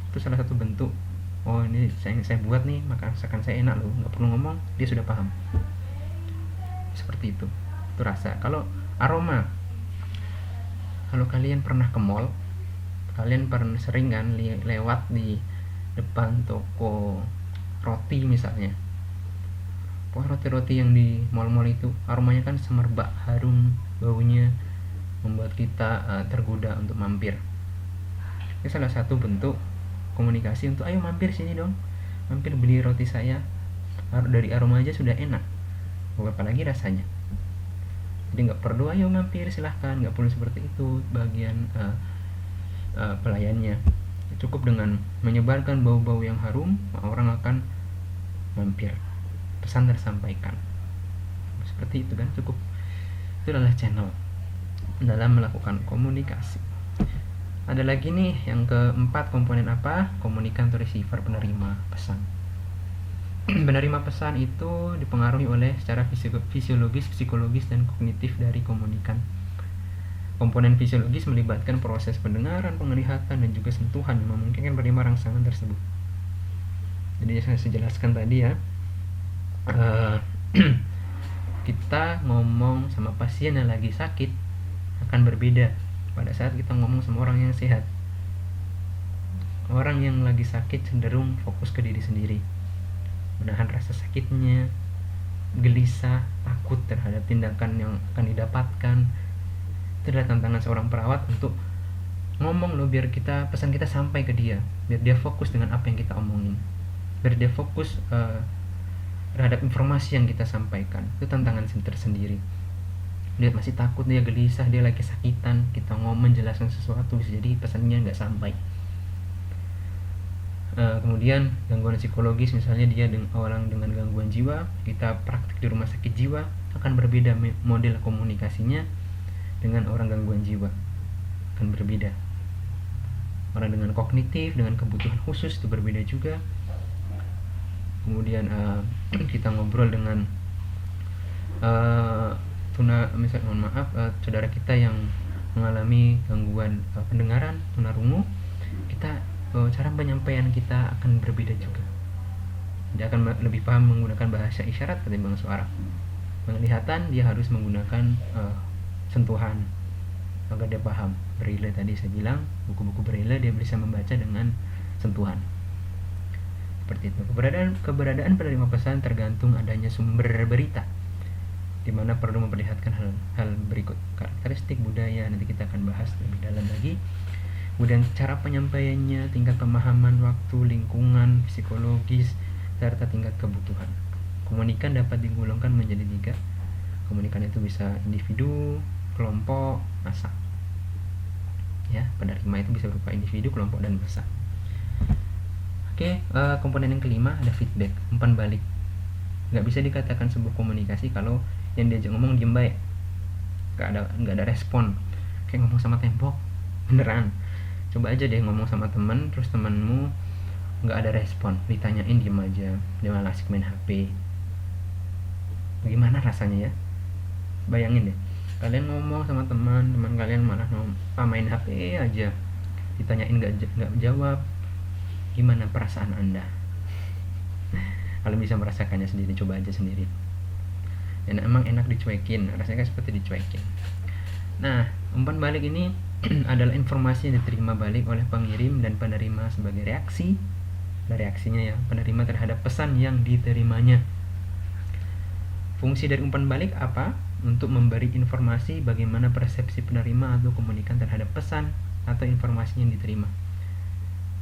itu salah satu bentuk oh, ini saya buat nih masakan saya enak loh. Nggak perlu ngomong, dia sudah paham. Seperti itu rasa. Kalau aroma, kalau kalian pernah ke mall, kalian pernah sering kan lewat di depan toko roti misalnya. Roti-roti yang di mall-mall itu aromanya kan semerbak, harum, baunya membuat kita tergoda untuk mampir. Ini salah satu bentuk komunikasi untuk ayo mampir sini dong, mampir beli roti saya, dari aroma aja sudah enak, apalagi rasanya. Jadi nggak perlu ayo mampir silahkan, nggak perlu seperti itu bagian pelayannya. Cukup dengan menyebarkan bau-bau yang harum, orang akan mampir, pesan tersampaikan. Seperti itu kan, cukup. Itu adalah channel dalam melakukan komunikasi. Ada lagi nih yang keempat, komponen apa? Komunikan atau receiver, penerima pesan. Penerima pesan itu dipengaruhi oleh secara fisiologis, psikologis, dan kognitif dari komunikan. Komponen fisiologis melibatkan proses pendengaran, penglihatan, dan juga sentuhan yang memungkinkan penerima rangsangan tersebut. Jadi yang saya jelaskan tadi ya, kita ngomong sama pasien yang lagi sakit akan berbeda pada saat kita ngomong sama orang yang sehat. Orang yang lagi sakit cenderung fokus ke diri sendiri, menahan rasa sakitnya, gelisah, takut terhadap tindakan yang akan didapatkan. Itu adalah tantangan seorang perawat untuk ngomong loh, biar pesan kita sampai ke dia, biar dia fokus dengan apa yang kita omongin, biar dia fokus terhadap informasi yang kita sampaikan. Itu tantangan tersendiri. Dia masih takut, dia gelisah, dia lagi sakitan, kita ngomong menjelaskan sesuatu, bisa jadi pesannya nggak sampai. Kemudian gangguan psikologis, misalnya dia orang dengan gangguan jiwa, kita praktik di rumah sakit jiwa, akan berbeda model komunikasinya dengan orang gangguan jiwa, akan berbeda. Orang dengan kognitif, dengan kebutuhan khusus itu berbeda juga. Kemudian kita ngobrol dengan saudara kita yang mengalami gangguan pendengaran, tunarungu, kita cara penyampaian kita akan berbeda juga. Dia akan lebih paham menggunakan bahasa isyarat ketimbang suara. Penglihatan dia harus menggunakan sentuhan agar dia paham. Braille tadi saya bilang, buku-buku Braille dia bisa membaca dengan sentuhan. Seperti itu. Keberadaan penerima pesan tergantung adanya sumber berita, di mana perlu memperlihatkan hal berikut. Karakteristik budaya nanti kita akan bahas lebih dalam lagi. Kemudian cara penyampaiannya, tingkat pemahaman waktu, lingkungan, psikologis, serta tingkat kebutuhan. Komunikan dapat digolongkan menjadi 3. Komunikan itu bisa individu, kelompok, massa. Ya, penerima itu bisa berupa individu, kelompok, dan massa. Oke, komponen yang kelima ada feedback, umpan balik. Nggak bisa dikatakan sebuah komunikasi kalau yang diajak ngomong diem baik, nggak ada respon, kayak ngomong sama tembok. Beneran, coba aja deh ngomong sama teman, terus temanmu nggak ada respon, ditanyain diem aja, dia malah asik main HP. Bagaimana rasanya ya? Bayangin deh, kalian ngomong sama teman kalian malah main HP aja, ditanyain nggak jawab. Gimana perasaan Anda? Kalian bisa merasakannya sendiri, coba aja sendiri. Dan emang enak dicuekin, rasanya kan seperti dicuekin. Nah, umpan balik ini adalah informasi yang diterima balik oleh pengirim dan penerima sebagai reaksi. Reaksinya ya, penerima terhadap pesan yang diterimanya. Fungsi dari umpan balik apa? Untuk memberi informasi bagaimana persepsi penerima atau komunikan terhadap pesan atau informasi yang diterima.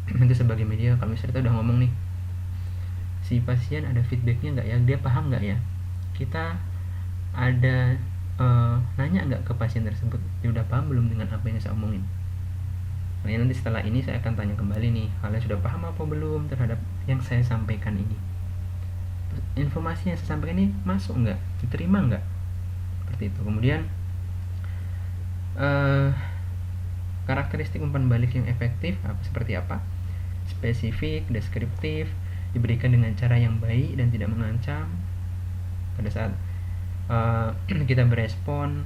Itu sebagai media. Kalau misalnya kita udah ngomong nih, si pasien ada feedbacknya nggak ya, dia paham nggak ya, kita ada nanya nggak ke pasien tersebut, dia udah paham belum dengan apa yang saya omongin. Nah, nanti setelah ini saya akan tanya kembali nih, kalian sudah paham apa belum terhadap yang saya sampaikan ini, informasi yang saya sampaikan ini masuk nggak, diterima nggak, seperti itu. Kemudian karakteristik umpan balik yang efektif seperti apa? Spesifik, deskriptif, diberikan dengan cara yang baik dan tidak mengancam. Pada saat kita berespon,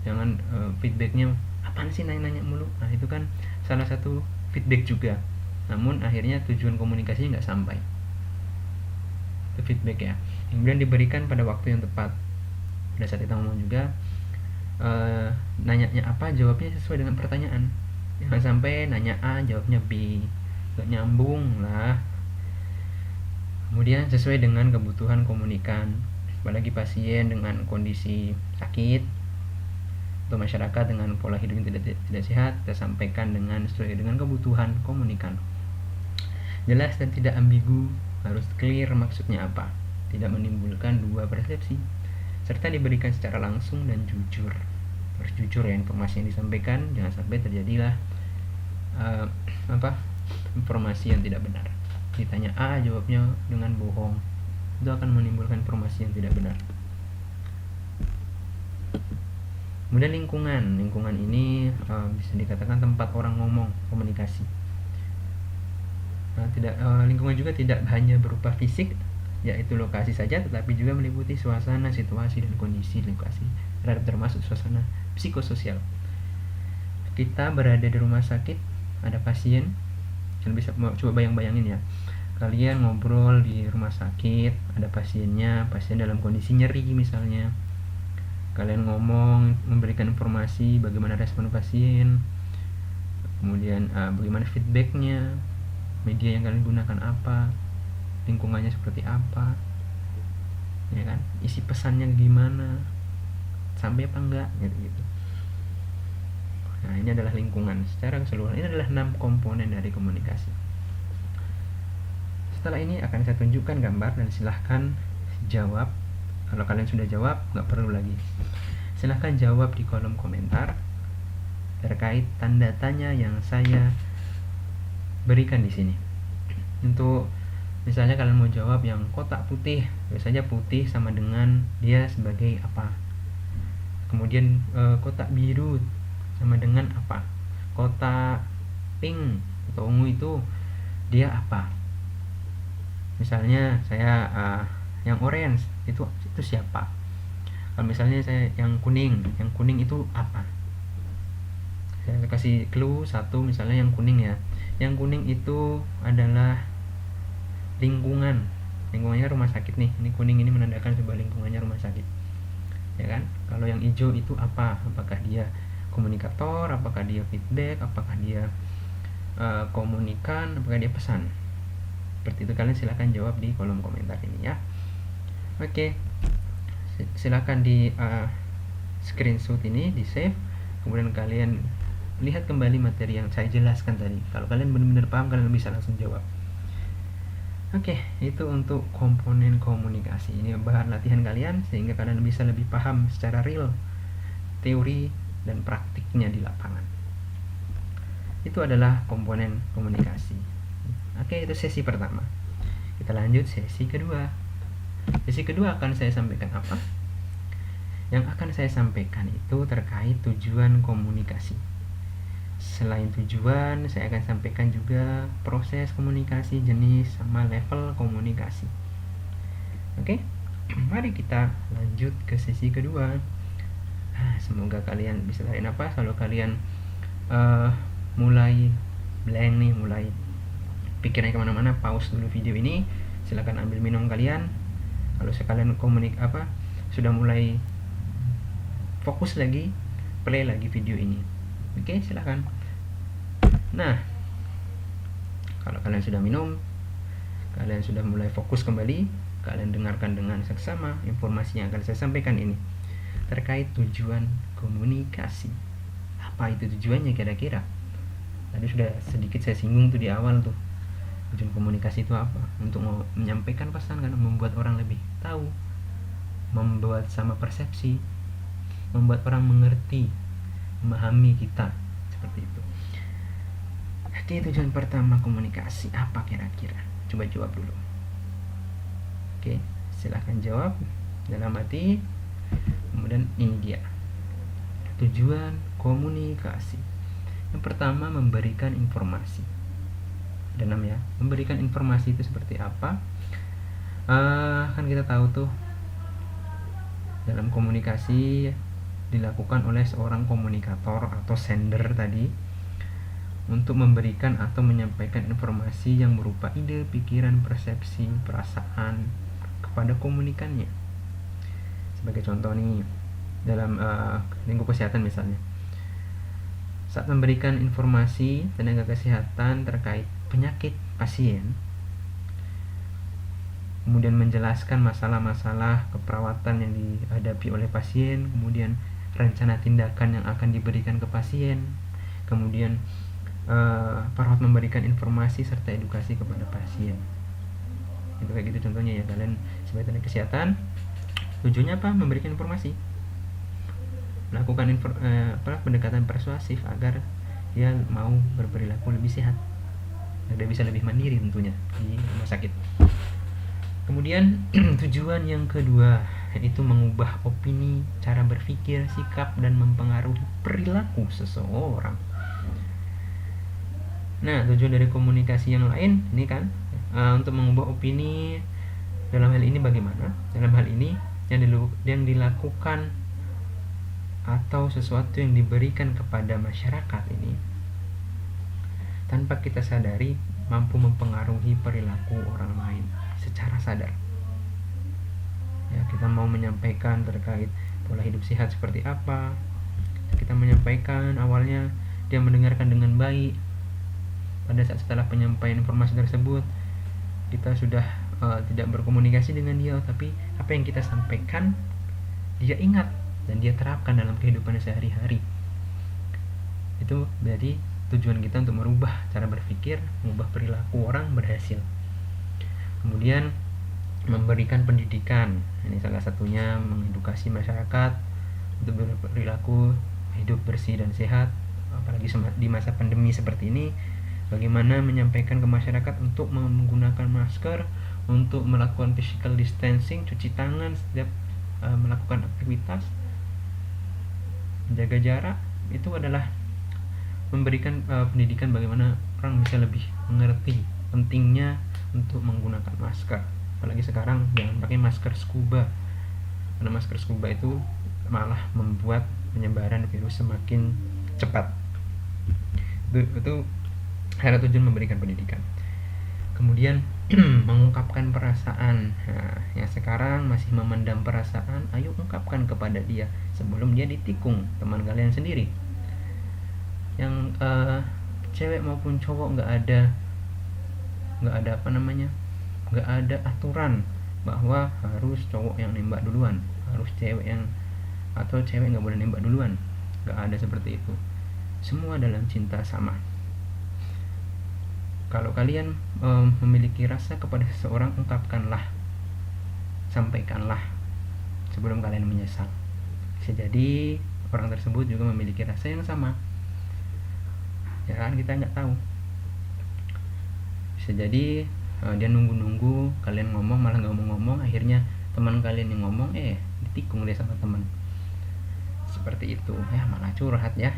jangan feedbacknya apaan sih nanya-nanya mulu. Nah, itu kan salah satu feedback juga, namun akhirnya tujuan komunikasinya nggak sampai. Itu feedback ya. Kemudian diberikan pada waktu yang tepat. Pada saat kita ngomong juga, nanyanya apa, jawabnya sesuai dengan pertanyaan. Jangan sampai nanya A jawabnya B, nggak nyambung lah. Kemudian sesuai dengan kebutuhan komunikan, apalagi pasien dengan kondisi sakit atau masyarakat dengan pola hidup yang tidak sehat, kita sampaikan sesuai dengan kebutuhan komunikan. Jelas dan tidak ambigu, harus clear maksudnya apa, tidak menimbulkan dua persepsi, serta diberikan secara langsung dan jujur. Harus jujur ya informasi yang disampaikan, jangan sampai terjadilah informasi yang tidak benar. Ditanya A jawabnya dengan bohong, itu akan menimbulkan informasi yang tidak benar. Kemudian lingkungan ini bisa dikatakan tempat orang ngomong, komunikasi. Nah, lingkungan juga tidak hanya berupa fisik, yaitu lokasi saja, tetapi juga meliputi suasana, situasi, dan kondisi lokasi, termasuk suasana psikososial. Kita berada di rumah sakit, ada pasien, kalian bisa coba bayangin ya, kalian ngobrol di rumah sakit, ada pasien dalam kondisi nyeri misalnya, kalian ngomong, memberikan informasi bagaimana respon pasien, kemudian bagaimana feedbacknya, media yang kalian gunakan apa, lingkungannya seperti apa, ya kan, isi pesannya gimana, sampai apa enggak gitu. Nah, ini adalah lingkungan secara keseluruhan. Ini adalah 6 komponen dari komunikasi. Setelah ini akan saya tunjukkan gambar dan silahkan jawab. Kalau kalian sudah jawab, nggak perlu lagi, silahkan jawab di kolom komentar terkait tanda tanya yang saya berikan di sini. Untuk misalnya kalian mau jawab yang kotak putih, biasanya putih sama dengan dia sebagai apa. Kemudian kotak biru sama dengan apa. Kotak pink atau ungu itu dia apa. Misalnya saya yang orange itu siapa. Kalau misalnya saya yang kuning itu apa. Saya kasih clue satu, misalnya yang kuning ya, Yang kuning itu adalah lingkungannya rumah sakit nih. Ini kuning ini menandakan sebuah lingkungannya rumah sakit, ya kan. Kalau yang hijau itu apa? Apakah dia komunikator, apakah dia feedback, apakah dia komunikan, apakah dia pesan? Seperti itu, kalian silahkan jawab di kolom komentar ini ya. Oke, silahkan di screenshot ini, di save, kemudian kalian lihat kembali materi yang saya jelaskan tadi. Kalau kalian benar-benar paham, kalian bisa langsung jawab. Oke, itu untuk komponen komunikasi. Ini bahan latihan kalian sehingga kalian bisa lebih paham secara real teori dan praktiknya di lapangan. Itu adalah komponen komunikasi. Oke, itu sesi pertama. Kita lanjut sesi kedua. Sesi kedua akan saya sampaikan apa? Yang akan saya sampaikan itu terkait tujuan komunikasi. Selain tujuan, saya akan sampaikan juga proses komunikasi, jenis, sama level komunikasi. Oke, mari kita lanjut ke sesi kedua. Semoga kalian bisa tarik nafas. Kalau kalian mulai blank nih, mulai pikirannya kemana-mana, pause dulu video ini, silakan ambil minum kalian. Kalau sekalian sudah mulai fokus lagi, play lagi video ini. Oke, silakan. Nah, kalau kalian sudah minum, kalian sudah mulai fokus kembali, kalian dengarkan dengan seksama informasi yang akan saya sampaikan ini terkait tujuan komunikasi. Apa itu tujuannya kira-kira? Tadi sudah sedikit saya singgung tuh di awal tuh. Tujuan komunikasi itu apa? Untuk menyampaikan pesan, kan, membuat orang lebih tahu, membuat sama persepsi, membuat orang mengerti, memahami kita, seperti itu. Oke, tujuan pertama komunikasi apa kira-kira? Coba jawab dulu. Oke, silahkan jawab dalam hati. Kemudian ini dia tujuan komunikasi. Yang pertama, memberikan informasi. Ada namanya, memberikan informasi itu seperti apa? Kan kita tahu tuh, dalam komunikasi dilakukan oleh seorang komunikator atau sender tadi untuk memberikan atau menyampaikan informasi yang berupa ide, pikiran, persepsi, perasaan kepada komunikannya. Sebagai contoh nih, dalam lingkup kesehatan misalnya, saat memberikan informasi tenaga kesehatan terkait penyakit pasien, kemudian menjelaskan masalah-masalah keperawatan yang dihadapi oleh pasien, kemudian rencana tindakan yang akan diberikan ke pasien, kemudian perawat memberikan informasi serta edukasi kepada pasien. Itu kayak gitu contohnya ya, kalian sebagai tenaga kesehatan tujuannya apa? Memberikan informasi, melakukan pendekatan persuasif agar dia mau berperilaku lebih sehat, agar bisa lebih mandiri tentunya di rumah sakit. Kemudian tujuan yang kedua yaitu mengubah opini, cara berpikir, sikap, dan mempengaruhi perilaku seseorang. Nah, tujuan dari komunikasi yang lain ini kan untuk mengubah opini. Dalam hal ini bagaimana? Dalam hal ini yang dilakukan atau sesuatu yang diberikan kepada masyarakat ini tanpa kita sadari mampu mempengaruhi perilaku orang lain secara sadar. Ya, kita mau menyampaikan terkait pola hidup sehat seperti apa, kita menyampaikan, awalnya dia mendengarkan dengan baik. Pada saat setelah penyampaian informasi tersebut, kita sudah tidak berkomunikasi dengan dia, tapi apa yang kita sampaikan dia ingat dan dia terapkan dalam kehidupannya sehari-hari. Itu berarti tujuan kita untuk merubah cara berpikir, mengubah perilaku orang berhasil. Kemudian memberikan pendidikan, ini salah satunya mengedukasi masyarakat untuk berperilaku hidup bersih dan sehat, apalagi di masa pandemi seperti ini. Bagaimana menyampaikan ke masyarakat untuk menggunakan masker, untuk melakukan physical distancing, cuci tangan setiap melakukan aktivitas, menjaga jarak. Itu adalah memberikan pendidikan bagaimana orang bisa lebih mengerti pentingnya untuk menggunakan masker. Apalagi sekarang jangan pakai masker scuba, karena masker scuba itu malah membuat penyebaran virus semakin cepat. Itu Ada tujuan memberikan pendidikan. Kemudian mengungkapkan perasaan. Nah, yang sekarang masih memendam perasaan, ayo ungkapkan kepada dia sebelum dia ditikung teman kalian sendiri. Yang cewek maupun cowok nggak ada nggak ada aturan bahwa harus cowok yang nembak duluan, harus cewek yang, atau cewek nggak boleh nembak duluan. Nggak ada seperti itu. Semua dalam cinta sama. Kalau kalian memiliki rasa kepada seseorang, ungkapkanlah, sampaikanlah sebelum kalian menyesal. Bisa jadi orang tersebut juga memiliki rasa yang sama, ya kan, kita nggak tahu. Bisa jadi dia nunggu kalian ngomong malah nggak mau ngomong, akhirnya teman kalian yang ngomong ditikung dia sama teman. Seperti itu ya, malah curhat ya.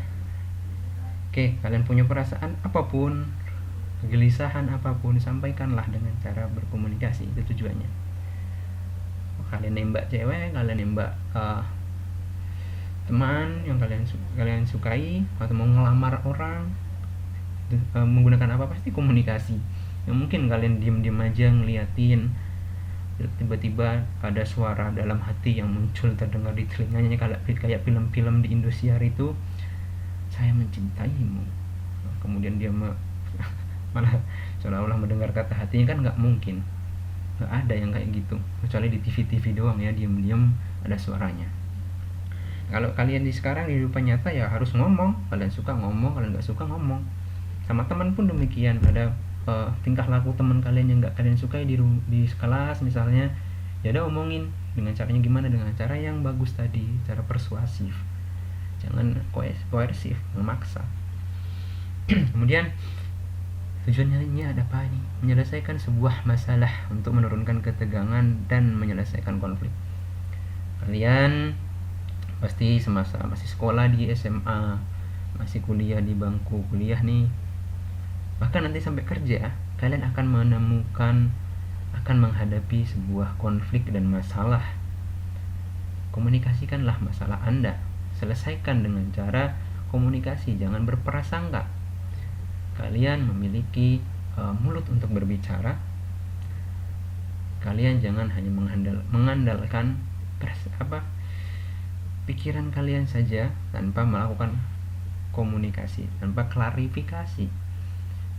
Oke, kalian punya perasaan apapun, kegelisahan apapun, sampaikanlah dengan cara berkomunikasi. Itu tujuannya. Kalian nembak cewek, kalian nembak teman yang kalian sukai, atau mau ngelamar orang, menggunakan apa, pasti komunikasi. Yang mungkin kalian diam-diam aja ngeliatin, tiba-tiba ada suara dalam hati yang muncul terdengar di telinganya, kayak film-film di Indosiar itu, saya mencintaimu. Kemudian dia malah seolah-olah mendengar kata hatinya, kan nggak mungkin, nggak ada yang kayak gitu, kecuali di TV-TV doang ya, diam-diam ada suaranya. Kalau kalian di sekarang di kehidupan nyata ya harus ngomong, kalian suka ngomong, kalian nggak suka ngomong. Sama teman pun demikian, ada tingkah laku teman kalian yang nggak kalian sukai di kelas misalnya, ya udah omongin dengan caranya gimana, dengan cara yang bagus tadi, cara persuasif, jangan koersif, memaksa. Kemudian tujuannya ini ada apa nih? Menyelesaikan sebuah masalah untuk menurunkan ketegangan dan menyelesaikan konflik. Kalian pasti semasa masih sekolah di SMA, masih kuliah di bangku kuliah nih, bahkan nanti sampai kerja, kalian akan menghadapi sebuah konflik dan masalah. Komunikasikanlah masalah Anda, selesaikan dengan cara komunikasi, jangan berprasangka. Kalian memiliki mulut untuk berbicara, kalian jangan hanya mengandalkan pikiran kalian saja tanpa melakukan komunikasi, tanpa klarifikasi.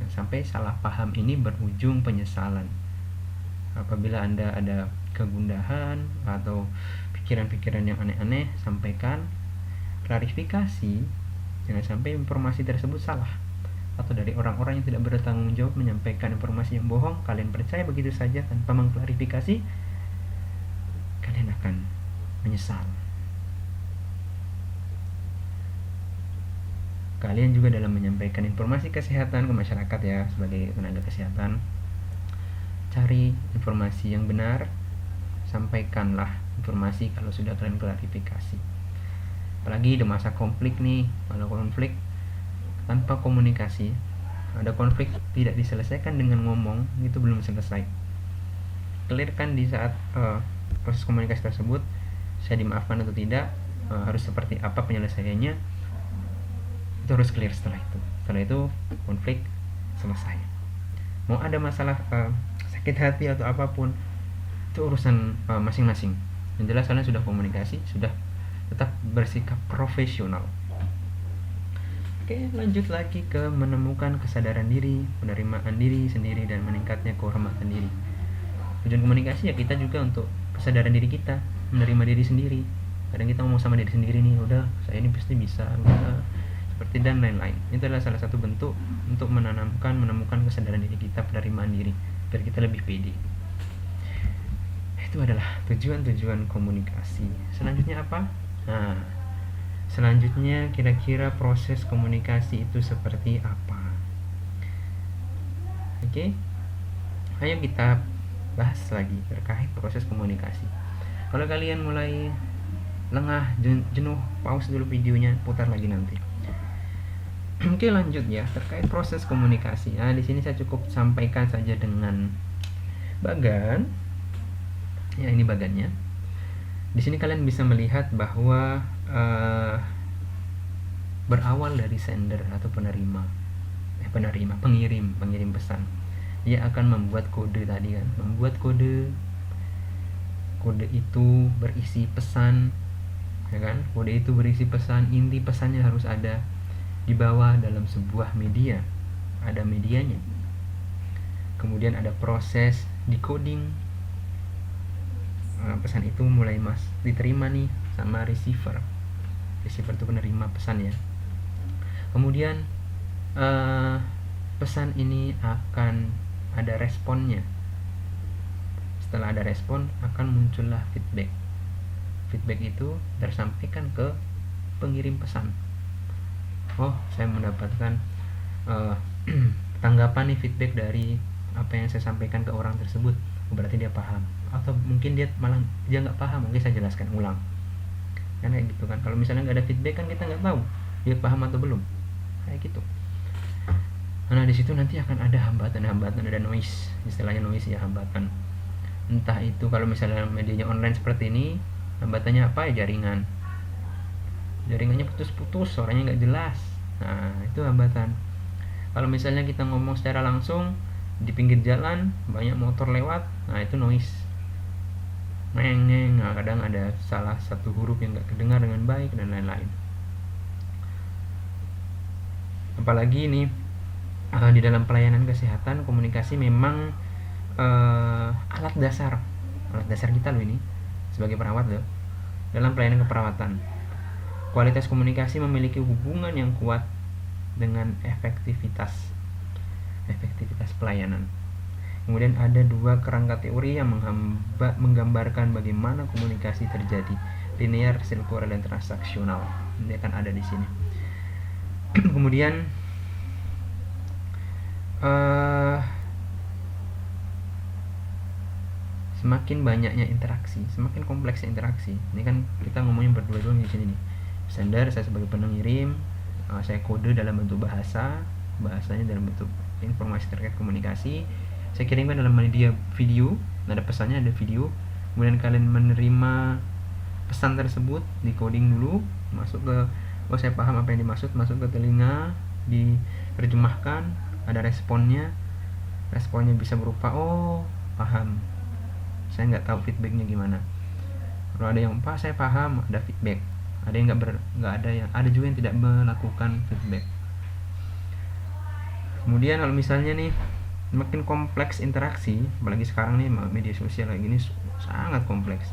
Sampai salah paham ini berujung penyesalan. Apabila Anda ada kegundahan atau pikiran-pikiran yang aneh-aneh, sampaikan, klarifikasi, jangan sampai informasi tersebut salah, atau dari orang-orang yang tidak bertanggung jawab menyampaikan informasi yang bohong, kalian percaya begitu saja tanpa mengklarifikasi, kalian akan menyesal. Kalian juga dalam menyampaikan informasi kesehatan ke masyarakat ya, sebagai tenaga kesehatan, cari informasi yang benar, sampaikanlah informasi kalau sudah kalian klarifikasi. Apalagi di masa konflik nih, kalau konflik tanpa komunikasi, ada konflik tidak diselesaikan dengan ngomong, itu belum selesai. Clearkan di saat proses komunikasi tersebut, saya dimaafkan atau tidak, harus seperti apa penyelesaiannya, itu harus clear. Setelah itu konflik selesai. Mau ada masalah sakit hati atau apapun, itu urusan masing-masing. Yang jelas kalian sudah komunikasi, sudah tetap bersikap profesional. Oke, lanjut lagi ke menemukan kesadaran diri, penerimaan diri sendiri, dan meningkatnya kehormatan diri. Tujuan komunikasi ya kita juga untuk kesadaran diri kita, menerima diri sendiri. Kadang kita ngomong sama diri sendiri nih, udah saya ini pasti bisa, udah, seperti dan lain-lain. Itu adalah salah satu bentuk untuk menemukan kesadaran diri kita, penerimaan diri, biar kita lebih pede. Itu adalah tujuan-tujuan komunikasi. Selanjutnya apa? Nah, selanjutnya kira-kira proses komunikasi itu seperti apa? Oke, ayo kita bahas lagi terkait proses komunikasi. Kalau kalian mulai lengah, jenuh, pause dulu videonya, putar lagi nanti. Oke, lanjut ya terkait proses komunikasi. Nah, di sini saya cukup sampaikan saja dengan bagan. Ya, ini bagannya. Di sini kalian bisa melihat bahwa berawal dari sender atau penerima. pengirim pesan. Dia akan membuat kode tadi kan, membuat kode itu berisi pesan, ya kan? Kode itu berisi pesan, inti pesannya harus ada di bawah dalam sebuah media, ada medianya. Kemudian ada proses decoding. Pesan itu mulai diterima nih sama receiver itu penerima pesan ya. Kemudian pesan ini akan ada responnya. Setelah ada respon akan muncullah feedback itu tersampaikan ke pengirim pesan. Oh, saya mendapatkan tanggapan nih, feedback dari apa yang saya sampaikan ke orang tersebut. Berarti dia paham, atau mungkin dia nggak paham, mungkin saya jelaskan ulang kan, kayak gitu kan. Kalau misalnya nggak ada feedback kan kita nggak tahu dia paham atau belum, kayak gitu. Nah, di situ nanti akan ada hambatan, ada noise, istilahnya noise ya, hambatan. Entah itu kalau misalnya medianya online seperti ini, hambatannya apa ya, jaringannya putus-putus, suaranya nggak jelas. Nah, itu hambatan. Kalau misalnya kita ngomong secara langsung di pinggir jalan, banyak motor lewat, nah itu noise, neng. Nah, kadang ada salah satu huruf yang nggak kedengar dengan baik dan lain-lain. Apalagi ini di dalam pelayanan kesehatan, komunikasi memang alat dasar kita loh ini sebagai perawat loh. Dalam pelayanan keperawatan, kualitas komunikasi memiliki hubungan yang kuat dengan efektivitas pelayanan. Kemudian ada 2 kerangka teori yang menggambarkan bagaimana komunikasi terjadi, linear, sirkular, dan transaksional. Ini akan ada di sini. Kemudian semakin banyaknya interaksi, semakin kompleksnya interaksi. Ini kan kita ngomongin berdua di sini nih. Sender, saya sebagai pengirim, saya kode dalam bentuk bahasanya dalam bentuk informasi terkait komunikasi. Saya kirimkan dalam media video, ada pesannya, ada video. Kemudian kalian menerima pesan tersebut, decoding dulu, masuk ke, oh saya paham apa yang dimaksud, masuk ke telinga, diterjemahkan, ada responnya bisa berupa, oh paham, saya nggak tahu feedbacknya gimana. Kalau ada yang saya paham, ada feedback. Ada yang ada juga yang tidak melakukan feedback. Kemudian kalau misalnya nih makin kompleks interaksi, apalagi sekarang nih media sosial kayak gini sangat kompleks.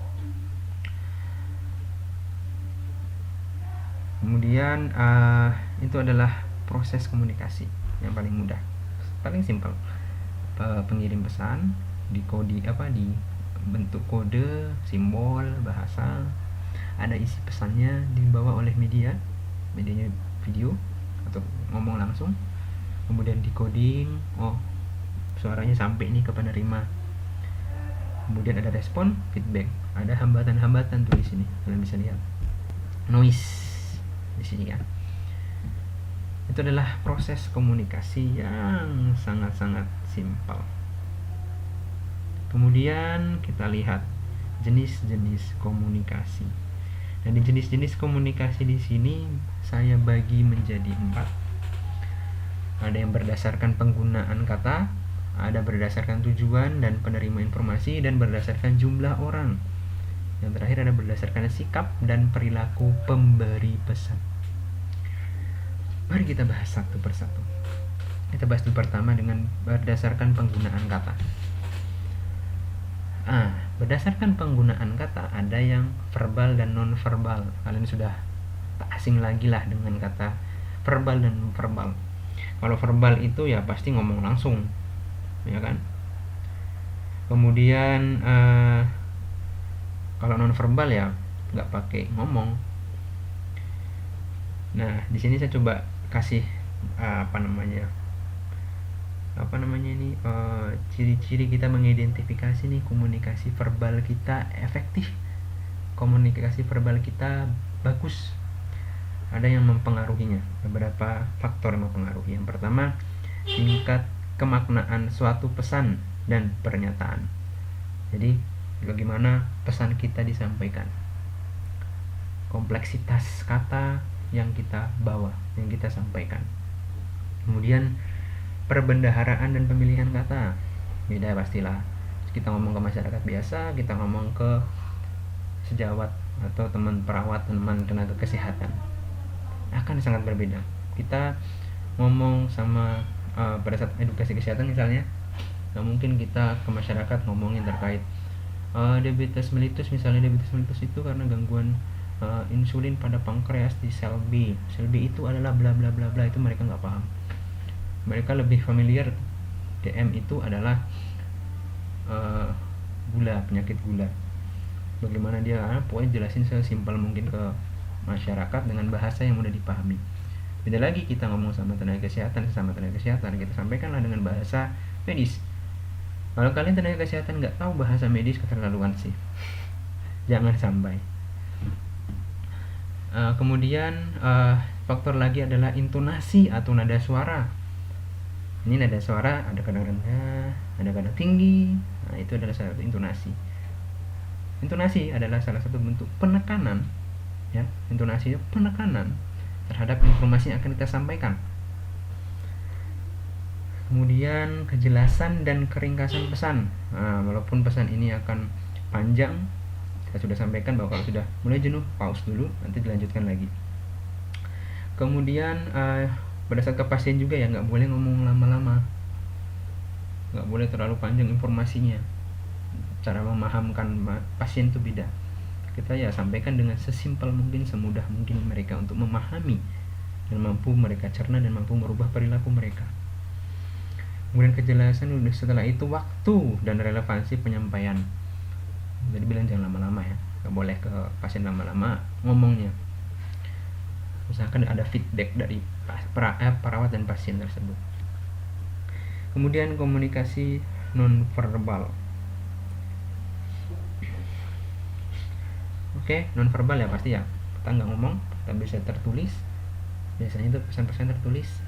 Kemudian itu adalah proses komunikasi yang paling mudah, paling simpel. Pengirim pesan di bentuk kode, simbol, bahasa, ada isi pesannya dibawa oleh medianya video atau ngomong langsung. Kemudian decoding, oh suaranya sampai nih ke penerima. Kemudian ada respon, feedback. Ada hambatan-hambatan tuh di sini, kalian bisa lihat. Noise di sini kan. Itu adalah proses komunikasi yang sangat-sangat simpel. Kemudian kita lihat jenis-jenis komunikasi. Dan di jenis-jenis komunikasi di sini saya bagi menjadi 4. Ada yang berdasarkan penggunaan kata, ada berdasarkan tujuan dan penerima informasi, dan berdasarkan jumlah orang. Yang terakhir ada berdasarkan sikap dan perilaku pemberi pesan. Mari kita bahas satu persatu. Kita bahas dulu pertama dengan berdasarkan penggunaan kata. Berdasarkan penggunaan kata, ada yang verbal dan non-verbal. Kalian sudah tak asing lagi lah dengan kata verbal dan non-verbal. Kalau verbal itu ya pasti ngomong langsung, ya kan. Kemudian kalau non-verbal ya nggak pakai ngomong. Nah, di sini saya coba kasih ciri-ciri kita mengidentifikasi nih komunikasi verbal kita efektif, komunikasi verbal kita bagus. Ada yang mempengaruhinya, beberapa faktor yang mempengaruhi. Yang pertama, tingkat kemaknaan suatu pesan dan pernyataan. Jadi bagaimana pesan kita disampaikan, kompleksitas kata yang kita bawa, yang kita sampaikan. Kemudian perbendaharaan dan pemilihan kata beda pastilah. Kita ngomong ke masyarakat biasa, kita ngomong ke sejawat atau teman perawat, teman tenaga kesehatan, akan sangat berbeda. Kita ngomong sama pada saat edukasi kesehatan misalnya, nggak mungkin kita ke masyarakat ngomongin terkait diabetes mellitus misalnya. Diabetes mellitus itu karena gangguan insulin pada pankreas di sel B. Sel B itu adalah bla bla bla bla, itu mereka nggak paham. Mereka lebih familiar DM itu adalah gula, penyakit gula. Bagaimana dia pokoknya jelasin sesimpel mungkin ke masyarakat dengan bahasa yang mudah dipahami. Beda lagi kita ngomong sama tenaga kesehatan, kita sampaikanlah dengan bahasa medis. Kalau kalian tenaga kesehatan nggak tahu bahasa medis, keterlaluan sih. Jangan sampai. Kemudian faktor lagi adalah intonasi atau nada suara. Ini nada suara ada kadang rendah, ada kadang tinggi. Nah, itu adalah salah satu intonasi. Intonasi adalah salah satu bentuk penekanan, ya. Intonasi itu penekanan terhadap informasi yang akan kita sampaikan. Kemudian kejelasan dan keringkasan pesan. Nah, walaupun pesan ini akan panjang, saya sudah sampaikan bahwa kalau sudah mulai jenuh, pause dulu, nanti dilanjutkan lagi. Kemudian pada saat ke pasien juga ya, nggak boleh ngomong lama-lama, nggak boleh terlalu panjang informasinya. Cara memahamkan pasien itu beda. Kita ya sampaikan dengan sesimpel mungkin, semudah mungkin mereka untuk memahami dan mampu mereka cerna dan mampu merubah perilaku mereka. Kemudian kejelasan, udah setelah itu waktu dan relevansi penyampaian. Jadi bilang jangan lama-lama ya, nggak boleh ke pasien lama-lama ngomongnya. Misalkan ada feedback dari perawat dan pasien tersebut. Kemudian komunikasi nonverbal. Oke, nonverbal ya pasti ya. Kita nggak ngomong, kita bisa tertulis. Biasanya itu pesan-pesan tertulis.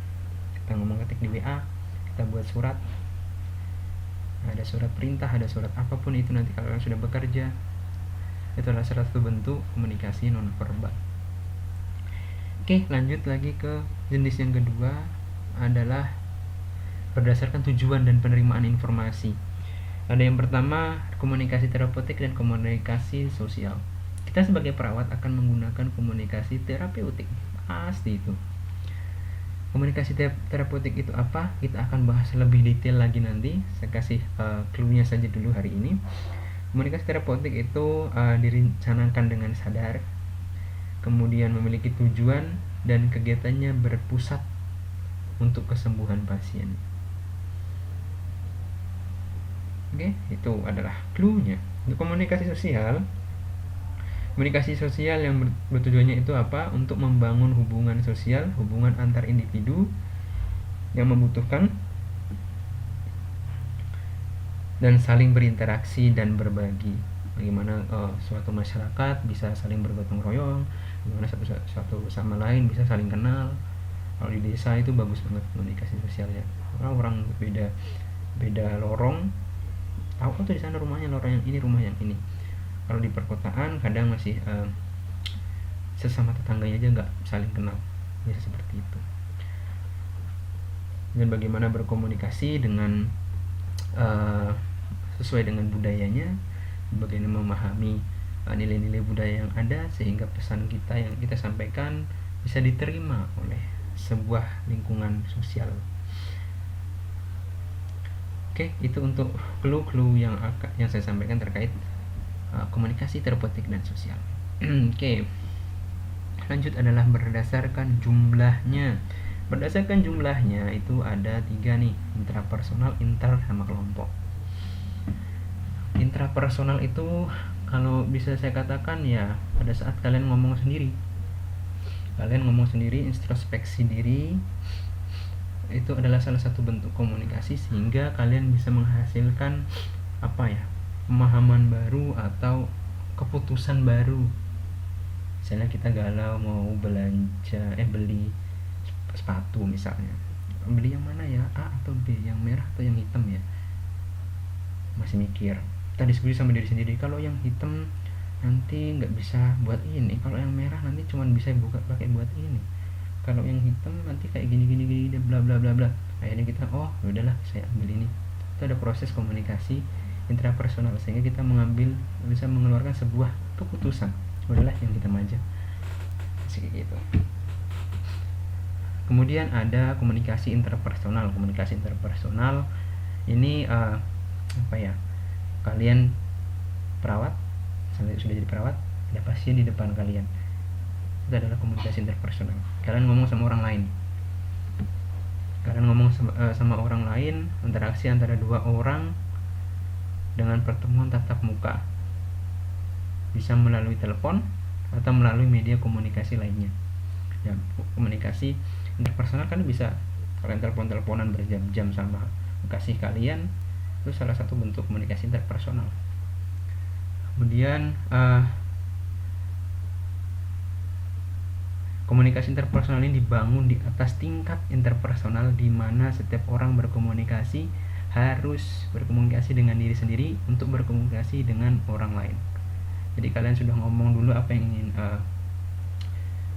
Kita ngomong ketik di WA, kita buat surat. Ada surat perintah, ada surat apapun itu nanti kalau kalian sudah bekerja. Itu adalah salah satu bentuk komunikasi nonverbal. Oke, lanjut lagi ke jenis yang kedua adalah berdasarkan tujuan dan penerimaan informasi. Ada yang pertama, komunikasi terapeutik dan komunikasi sosial. Kita sebagai perawat akan menggunakan komunikasi terapeutik, pasti itu. Komunikasi terapeutik itu apa? Kita akan bahas lebih detail lagi nanti. Saya kasih clue-nya saja dulu hari ini. Komunikasi terapeutik itu direncanakan dengan sadar, kemudian memiliki tujuan dan kegiatannya berpusat untuk kesembuhan pasien. Oke, itu adalah clue-nya. Untuk komunikasi sosial yang bertujuannya itu apa? Untuk membangun hubungan sosial, hubungan antar individu yang membutuhkan dan saling berinteraksi dan berbagi. Bagaimana suatu masyarakat bisa saling bergotong royong, bagaimana satu sama lain bisa saling kenal. Kalau di desa itu bagus banget komunikasi sosialnya. Orang-orang beda lorong, tahu tuh di sana rumahnya lorong yang ini, rumah yang ini. Kalau di perkotaan kadang masih sesama tetangganya aja nggak saling kenal, bisa seperti itu. Dan bagaimana berkomunikasi dengan sesuai dengan budayanya, bagaimana memahami nilai-nilai budaya yang ada sehingga pesan kita yang kita sampaikan bisa diterima oleh sebuah lingkungan sosial. Oke, itu untuk clue-clue yang saya sampaikan terkait komunikasi terapeutik dan sosial. Oke, lanjut adalah berdasarkan jumlahnya. Berdasarkan jumlahnya itu ada 3 nih, intrapersonal, inter, sama kelompok. Intrapersonal itu kalau bisa saya katakan ya pada saat kalian ngomong sendiri, introspeksi diri, itu adalah salah satu bentuk komunikasi sehingga kalian bisa menghasilkan pemahaman baru atau keputusan baru. Misalnya kita galau mau beli sepatu misalnya, beli yang mana ya, A atau B, yang merah atau yang hitam ya, masih mikir. Kita diskusi sama diri sendiri, kalau yang hitam nanti nggak bisa buat ini, kalau yang merah nanti cuma bisa pakai buat ini, kalau yang hitam nanti kayak gini bla bla bla bla. akhirnya kita udahlah saya ambil ini. Itu ada proses komunikasi intrapersonal sehingga kita bisa mengeluarkan sebuah keputusan, udahlah yang kita maju kayak gitu. Kemudian ada komunikasi interpersonal. Komunikasi interpersonal ini kalian perawat, sudah jadi perawat, ada pasien di depan kalian, itu adalah komunikasi interpersonal. Kalian ngomong sama orang lain, sama orang lain, interaksi antara dua orang dengan pertemuan tatap muka, bisa melalui telepon atau melalui media komunikasi lainnya. Ya, komunikasi interpersonal kan bisa kalian telepon-teleponan berjam-jam sama kekasih kalian, itu salah satu bentuk komunikasi interpersonal. Kemudian komunikasi interpersonal ini dibangun di atas tingkat interpersonal, di mana setiap orang berkomunikasi harus berkomunikasi dengan diri sendiri untuk berkomunikasi dengan orang lain. Jadi kalian sudah ngomong dulu apa yang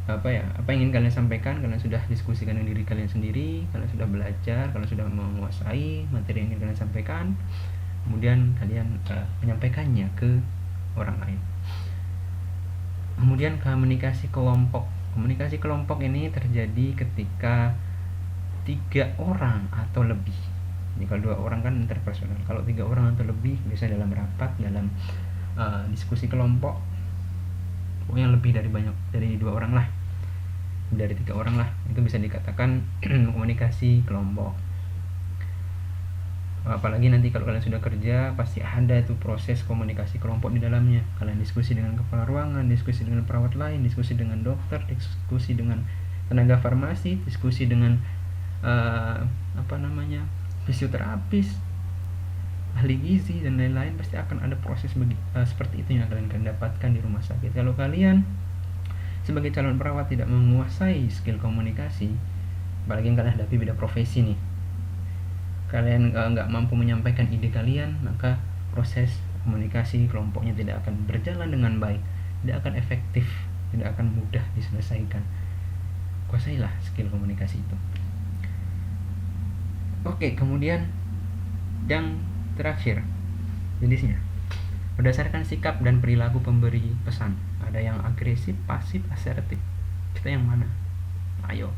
ingin kalian sampaikan, kalian sudah diskusikan dengan diri kalian sendiri, kalian sudah belajar, kalian sudah menguasai materi yang ingin kalian sampaikan, kemudian kalian menyampaikannya ke orang lain. Kemudian komunikasi kelompok. Komunikasi kelompok ini terjadi ketika 3 orang atau lebih. Jadi kalau 2 orang kan interpersonal, kalau 3 orang atau lebih, biasanya dalam rapat, dalam diskusi kelompok, yang lebih dari 2 orang lah, dari 3 orang lah, itu bisa dikatakan komunikasi kelompok. Apalagi nanti kalau kalian sudah kerja, pasti ada itu proses komunikasi kelompok di dalamnya. Kalian diskusi dengan kepala ruangan, diskusi dengan perawat lain, diskusi dengan dokter, diskusi dengan tenaga farmasi, diskusi dengan fisioterapis, ahli gizi dan lain-lain. Pasti akan ada proses seperti itu yang kalian dapatkan di rumah sakit. Kalau kalian sebagai calon perawat tidak menguasai skill komunikasi, apalagi yang kalian hadapi beda profesi nih, kalian nggak mampu menyampaikan ide kalian, maka proses komunikasi kelompoknya tidak akan berjalan dengan baik, tidak akan efektif, tidak akan mudah diselesaikan. Kuasailah skill komunikasi itu. Oke, kemudian yang terakhir jenisnya berdasarkan sikap dan perilaku pemberi pesan. Ada yang agresif, pasif, asertif. Kita yang mana? Ayo.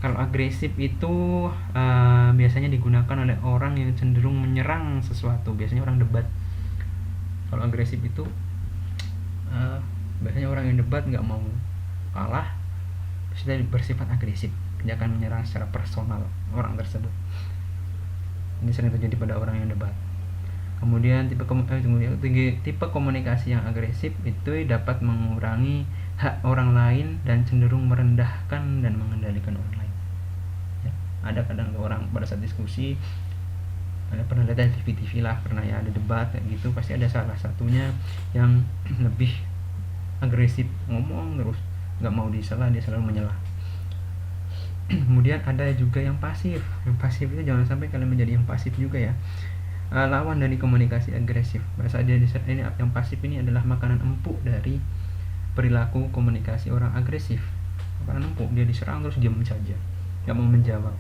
Kalau agresif itu biasanya digunakan oleh orang yang cenderung menyerang sesuatu, biasanya orang debat. Kalau agresif itu biasanya orang yang debat nggak mau kalah, sudah bersifat agresif, dia akan menyerang secara personal orang tersebut. Ini sering terjadi pada orang yang debat. Kemudian tipe komunikasi yang agresif itu dapat mengurangi hak orang lain dan cenderung merendahkan dan mengendalikan orang lain. Ya, ada kadang orang pada saat diskusi, ada pernah lihat di TV lah, pernah ya ada debat kayak gitu, pasti ada salah satunya yang lebih agresif, ngomong terus, nggak mau disela, dia selalu menyela. Kemudian ada juga yang pasif. Yang pasif itu jangan sampai kalian menjadi yang pasif juga ya. Lawan dari komunikasi agresif. Pada saat dia ini, yang pasif ini adalah makanan empuk dari perilaku komunikasi orang agresif. Makanan empuk, dia diserang terus diam saja, nggak mau menjawab.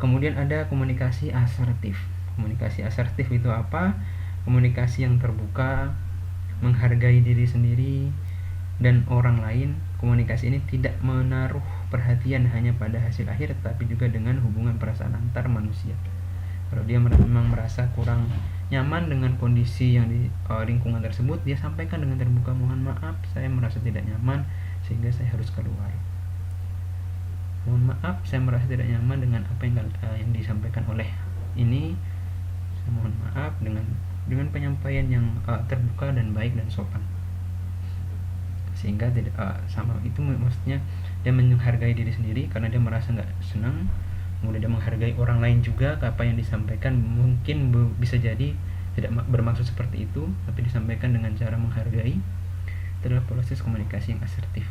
Kemudian ada komunikasi asertif. Komunikasi asertif itu apa? Komunikasi yang terbuka, menghargai diri sendiri dan orang lain. Komunikasi ini tidak menaruh perhatian hanya pada hasil akhir, tetapi juga dengan hubungan perasaan antar manusia. Kalau dia memang merasa kurang nyaman dengan kondisi yang di lingkungan tersebut, dia sampaikan dengan terbuka, mohon maaf, saya merasa tidak nyaman sehingga saya harus keluar. Mohon maaf, saya merasa tidak nyaman dengan apa yang disampaikan oleh ini. Saya mohon maaf dengan penyampaian yang terbuka dan baik dan sopan. Sehingga tidak sama itu maksudnya dia menghargai diri sendiri karena dia merasa nggak senang. Kemudian dia menghargai orang lain juga, apa yang disampaikan mungkin bisa jadi tidak bermaksud seperti itu, tapi disampaikan dengan cara menghargai. Itu adalah proses komunikasi yang asertif.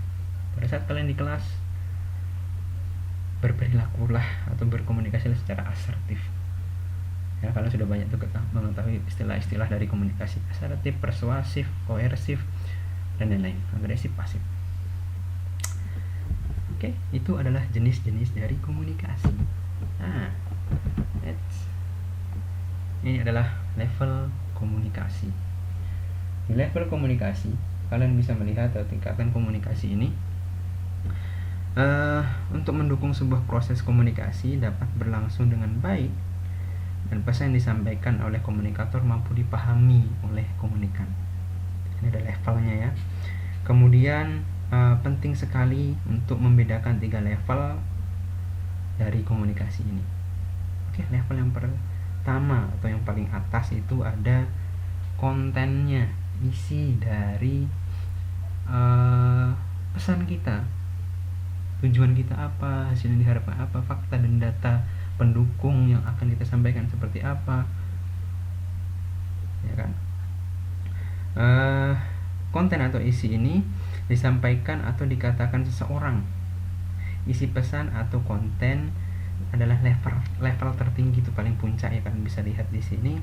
Pada saat kalian di kelas, berperilakulah atau berkomunikasi secara asertif. Ya, kalian sudah banyak mengetahui istilah-istilah dari komunikasi asertif, persuasif, koersif, dan lain-lain, agresif, pasif. Oke, Oke, itu adalah jenis-jenis dari komunikasi. Nah, ini adalah level komunikasi. Di level komunikasi, kalian bisa melihat tingkatan komunikasi ini. Untuk mendukung sebuah proses komunikasi dapat berlangsung dengan baik dan pesan yang disampaikan oleh komunikator mampu dipahami oleh komunikan. Ini ada levelnya ya. Kemudian penting sekali untuk membedakan 3 level dari komunikasi ini. Oke, level yang pertama atau yang paling atas itu ada kontennya, isi dari pesan kita, tujuan kita apa, hasil yang diharapkan apa, fakta dan data pendukung yang akan kita sampaikan seperti apa, ya kan? Konten atau isi ini disampaikan atau dikatakan seseorang. Isi pesan atau konten adalah level tertinggi, itu paling puncak ya, kan bisa lihat di sini.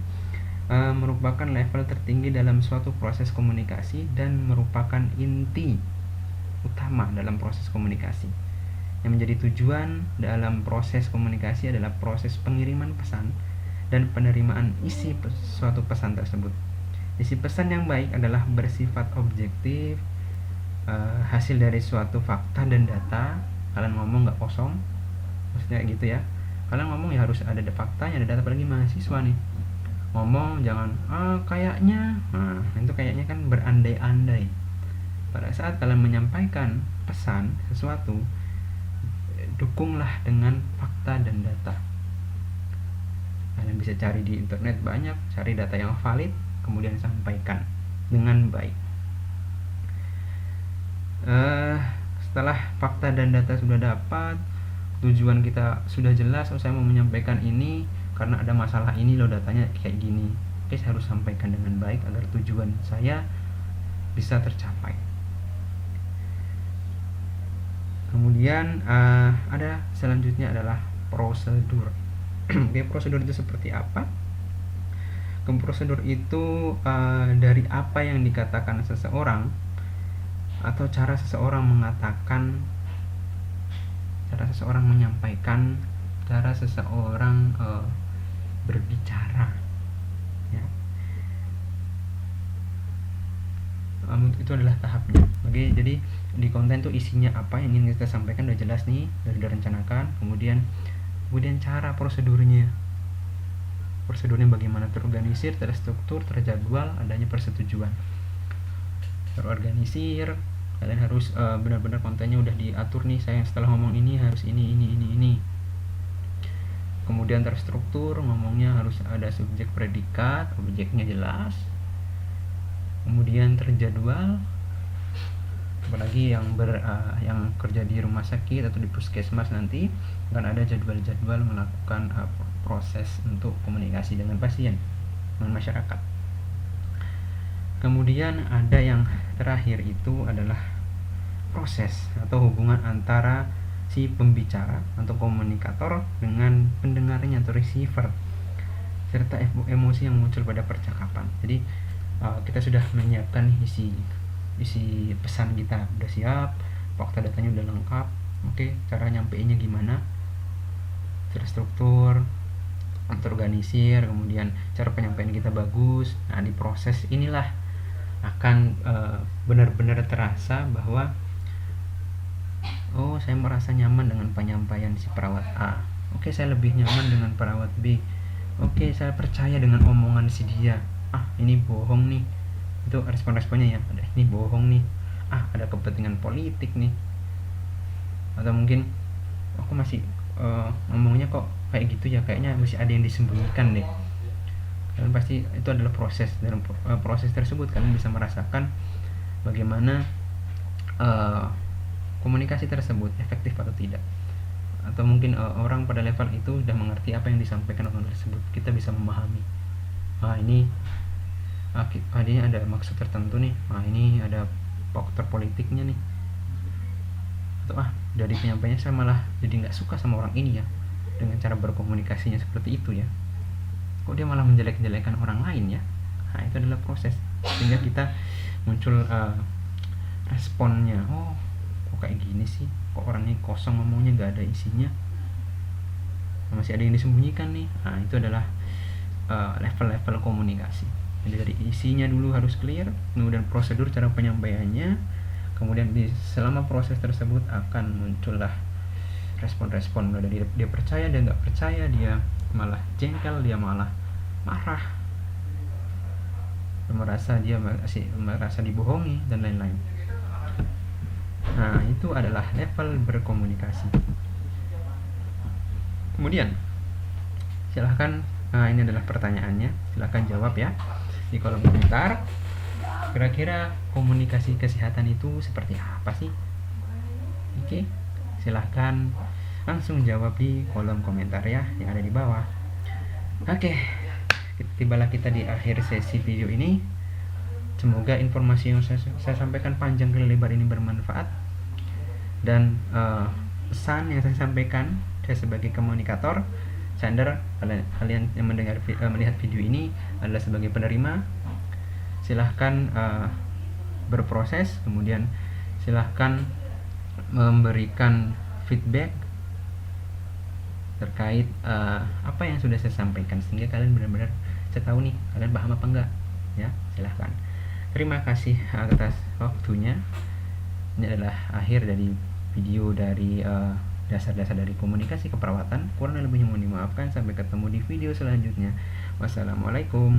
Merupakan level tertinggi dalam suatu proses komunikasi dan merupakan inti utama dalam proses komunikasi. Yang menjadi tujuan dalam proses komunikasi adalah proses pengiriman pesan dan penerimaan isi suatu pesan tersebut. Isi pesan yang baik adalah bersifat objektif, hasil dari suatu fakta dan data. Kalian ngomong nggak kosong, maksudnya gitu ya. Kalian ngomong ya harus ada faktanya, ada data, apalagi mahasiswa nih. Ngomong jangan kayaknya. Nah, itu kayaknya kan berandai-andai. Pada saat kalian menyampaikan pesan sesuatu, dukunglah dengan fakta dan data. Kalian bisa cari di internet banyak, cari data yang valid, kemudian sampaikan dengan baik. Setelah fakta dan data sudah dapat, tujuan kita sudah jelas, saya mau menyampaikan ini karena ada masalah ini loh, datanya kayak gini. Oke, saya harus sampaikan dengan baik agar tujuan saya bisa tercapai. Kemudian ada selanjutnya adalah prosedur. Oke, prosedur itu seperti apa? Prosedur itu dari apa yang dikatakan seseorang atau cara seseorang mengatakan, cara seseorang menyampaikan, cara seseorang berbicara, ya. Itu adalah tahapnya. Oke, jadi di konten itu isinya apa yang ingin kita sampaikan udah jelas nih, udah direncanakan. Kemudian cara prosedurnya bagaimana terorganisir, terstruktur, terjadwal, adanya persetujuan. Terorganisir, kalian harus benar-benar kontennya udah diatur nih, saya setelah ngomong ini harus ini. Kemudian terstruktur, ngomongnya harus ada subjek, predikat, objeknya jelas. Kemudian terjadwal, apalagi yang kerja di rumah sakit atau di puskesmas nanti akan ada jadwal-jadwal melakukan proses untuk komunikasi dengan pasien, dengan masyarakat. Kemudian ada yang terakhir itu adalah proses atau hubungan antara si pembicara atau komunikator dengan pendengarnya atau receiver, serta emosi yang muncul pada percakapan. Jadi kita sudah menyiapkan isi pesan kita udah siap, fakta datanya udah lengkap. Oke, cara nyampeinnya gimana, terstruktur, terorganisir, kemudian cara penyampaian kita bagus. Nah, di proses inilah akan benar-benar terasa bahwa saya merasa nyaman dengan penyampaian si perawat A. Oke, saya lebih nyaman dengan perawat B. Oke, saya percaya dengan omongan si dia. Ini bohong nih. Itu respon-responnya ya. Ini bohong nih. Ada kepentingan politik nih. Atau mungkin aku masih ngomongnya kok kayak gitu ya, kayaknya masih ada yang disembunyikan deh. Kalian pasti itu adalah proses. Dalam proses tersebut kalian bisa merasakan bagaimana komunikasi tersebut efektif atau tidak. Atau mungkin orang pada level itu sudah mengerti apa yang disampaikan orang tersebut. Kita bisa memahami. Ini adanya ada maksud tertentu nih. Ini ada faktor politiknya nih. Atau dari penyampaiannya saya malah jadi nggak suka sama orang ini ya, dengan cara berkomunikasinya seperti itu ya. Kok dia malah menjelek-jelekan orang lain ya. Itu adalah proses sehingga kita muncul responnya. Kok kayak gini sih, kok orangnya kosong ngomongnya, nggak ada isinya, masih ada yang disembunyikan nih. Nah, itu adalah level-level komunikasi. Jadi dari isinya dulu harus clear, kemudian prosedur cara penyampaiannya, kemudian selama proses tersebut akan muncullah respon-respon, dari dia percaya, dia nggak percaya, dia malah jengkel, dia malah marah, dia merasa dibohongi, dan lain-lain. Nah, itu adalah level berkomunikasi. Kemudian silahkan, ini adalah pertanyaannya, silahkan jawab ya di kolom komentar. Kira-kira komunikasi kesehatan itu seperti apa sih? Oke, silahkan langsung jawab di kolom komentar ya yang ada di bawah. Oke, tibalah kita di akhir sesi video ini. Semoga informasi yang saya sampaikan panjang kali lebar ini bermanfaat, dan pesan yang saya sampaikan, saya sebagai komunikator, sender, kalian yang melihat video ini adalah sebagai penerima. Silahkan berproses, kemudian silahkan memberikan feedback terkait apa yang sudah saya sampaikan, sehingga kalian benar-benar saya tahu nih kalian paham apa enggak ya. Silahkan. Terima kasih atas waktunya. Ini adalah akhir dari video dari dasar-dasar dari komunikasi keperawatan. Kurang lebihnya mohon dimaafkan. Sampai ketemu di video selanjutnya. Wassalamualaikum.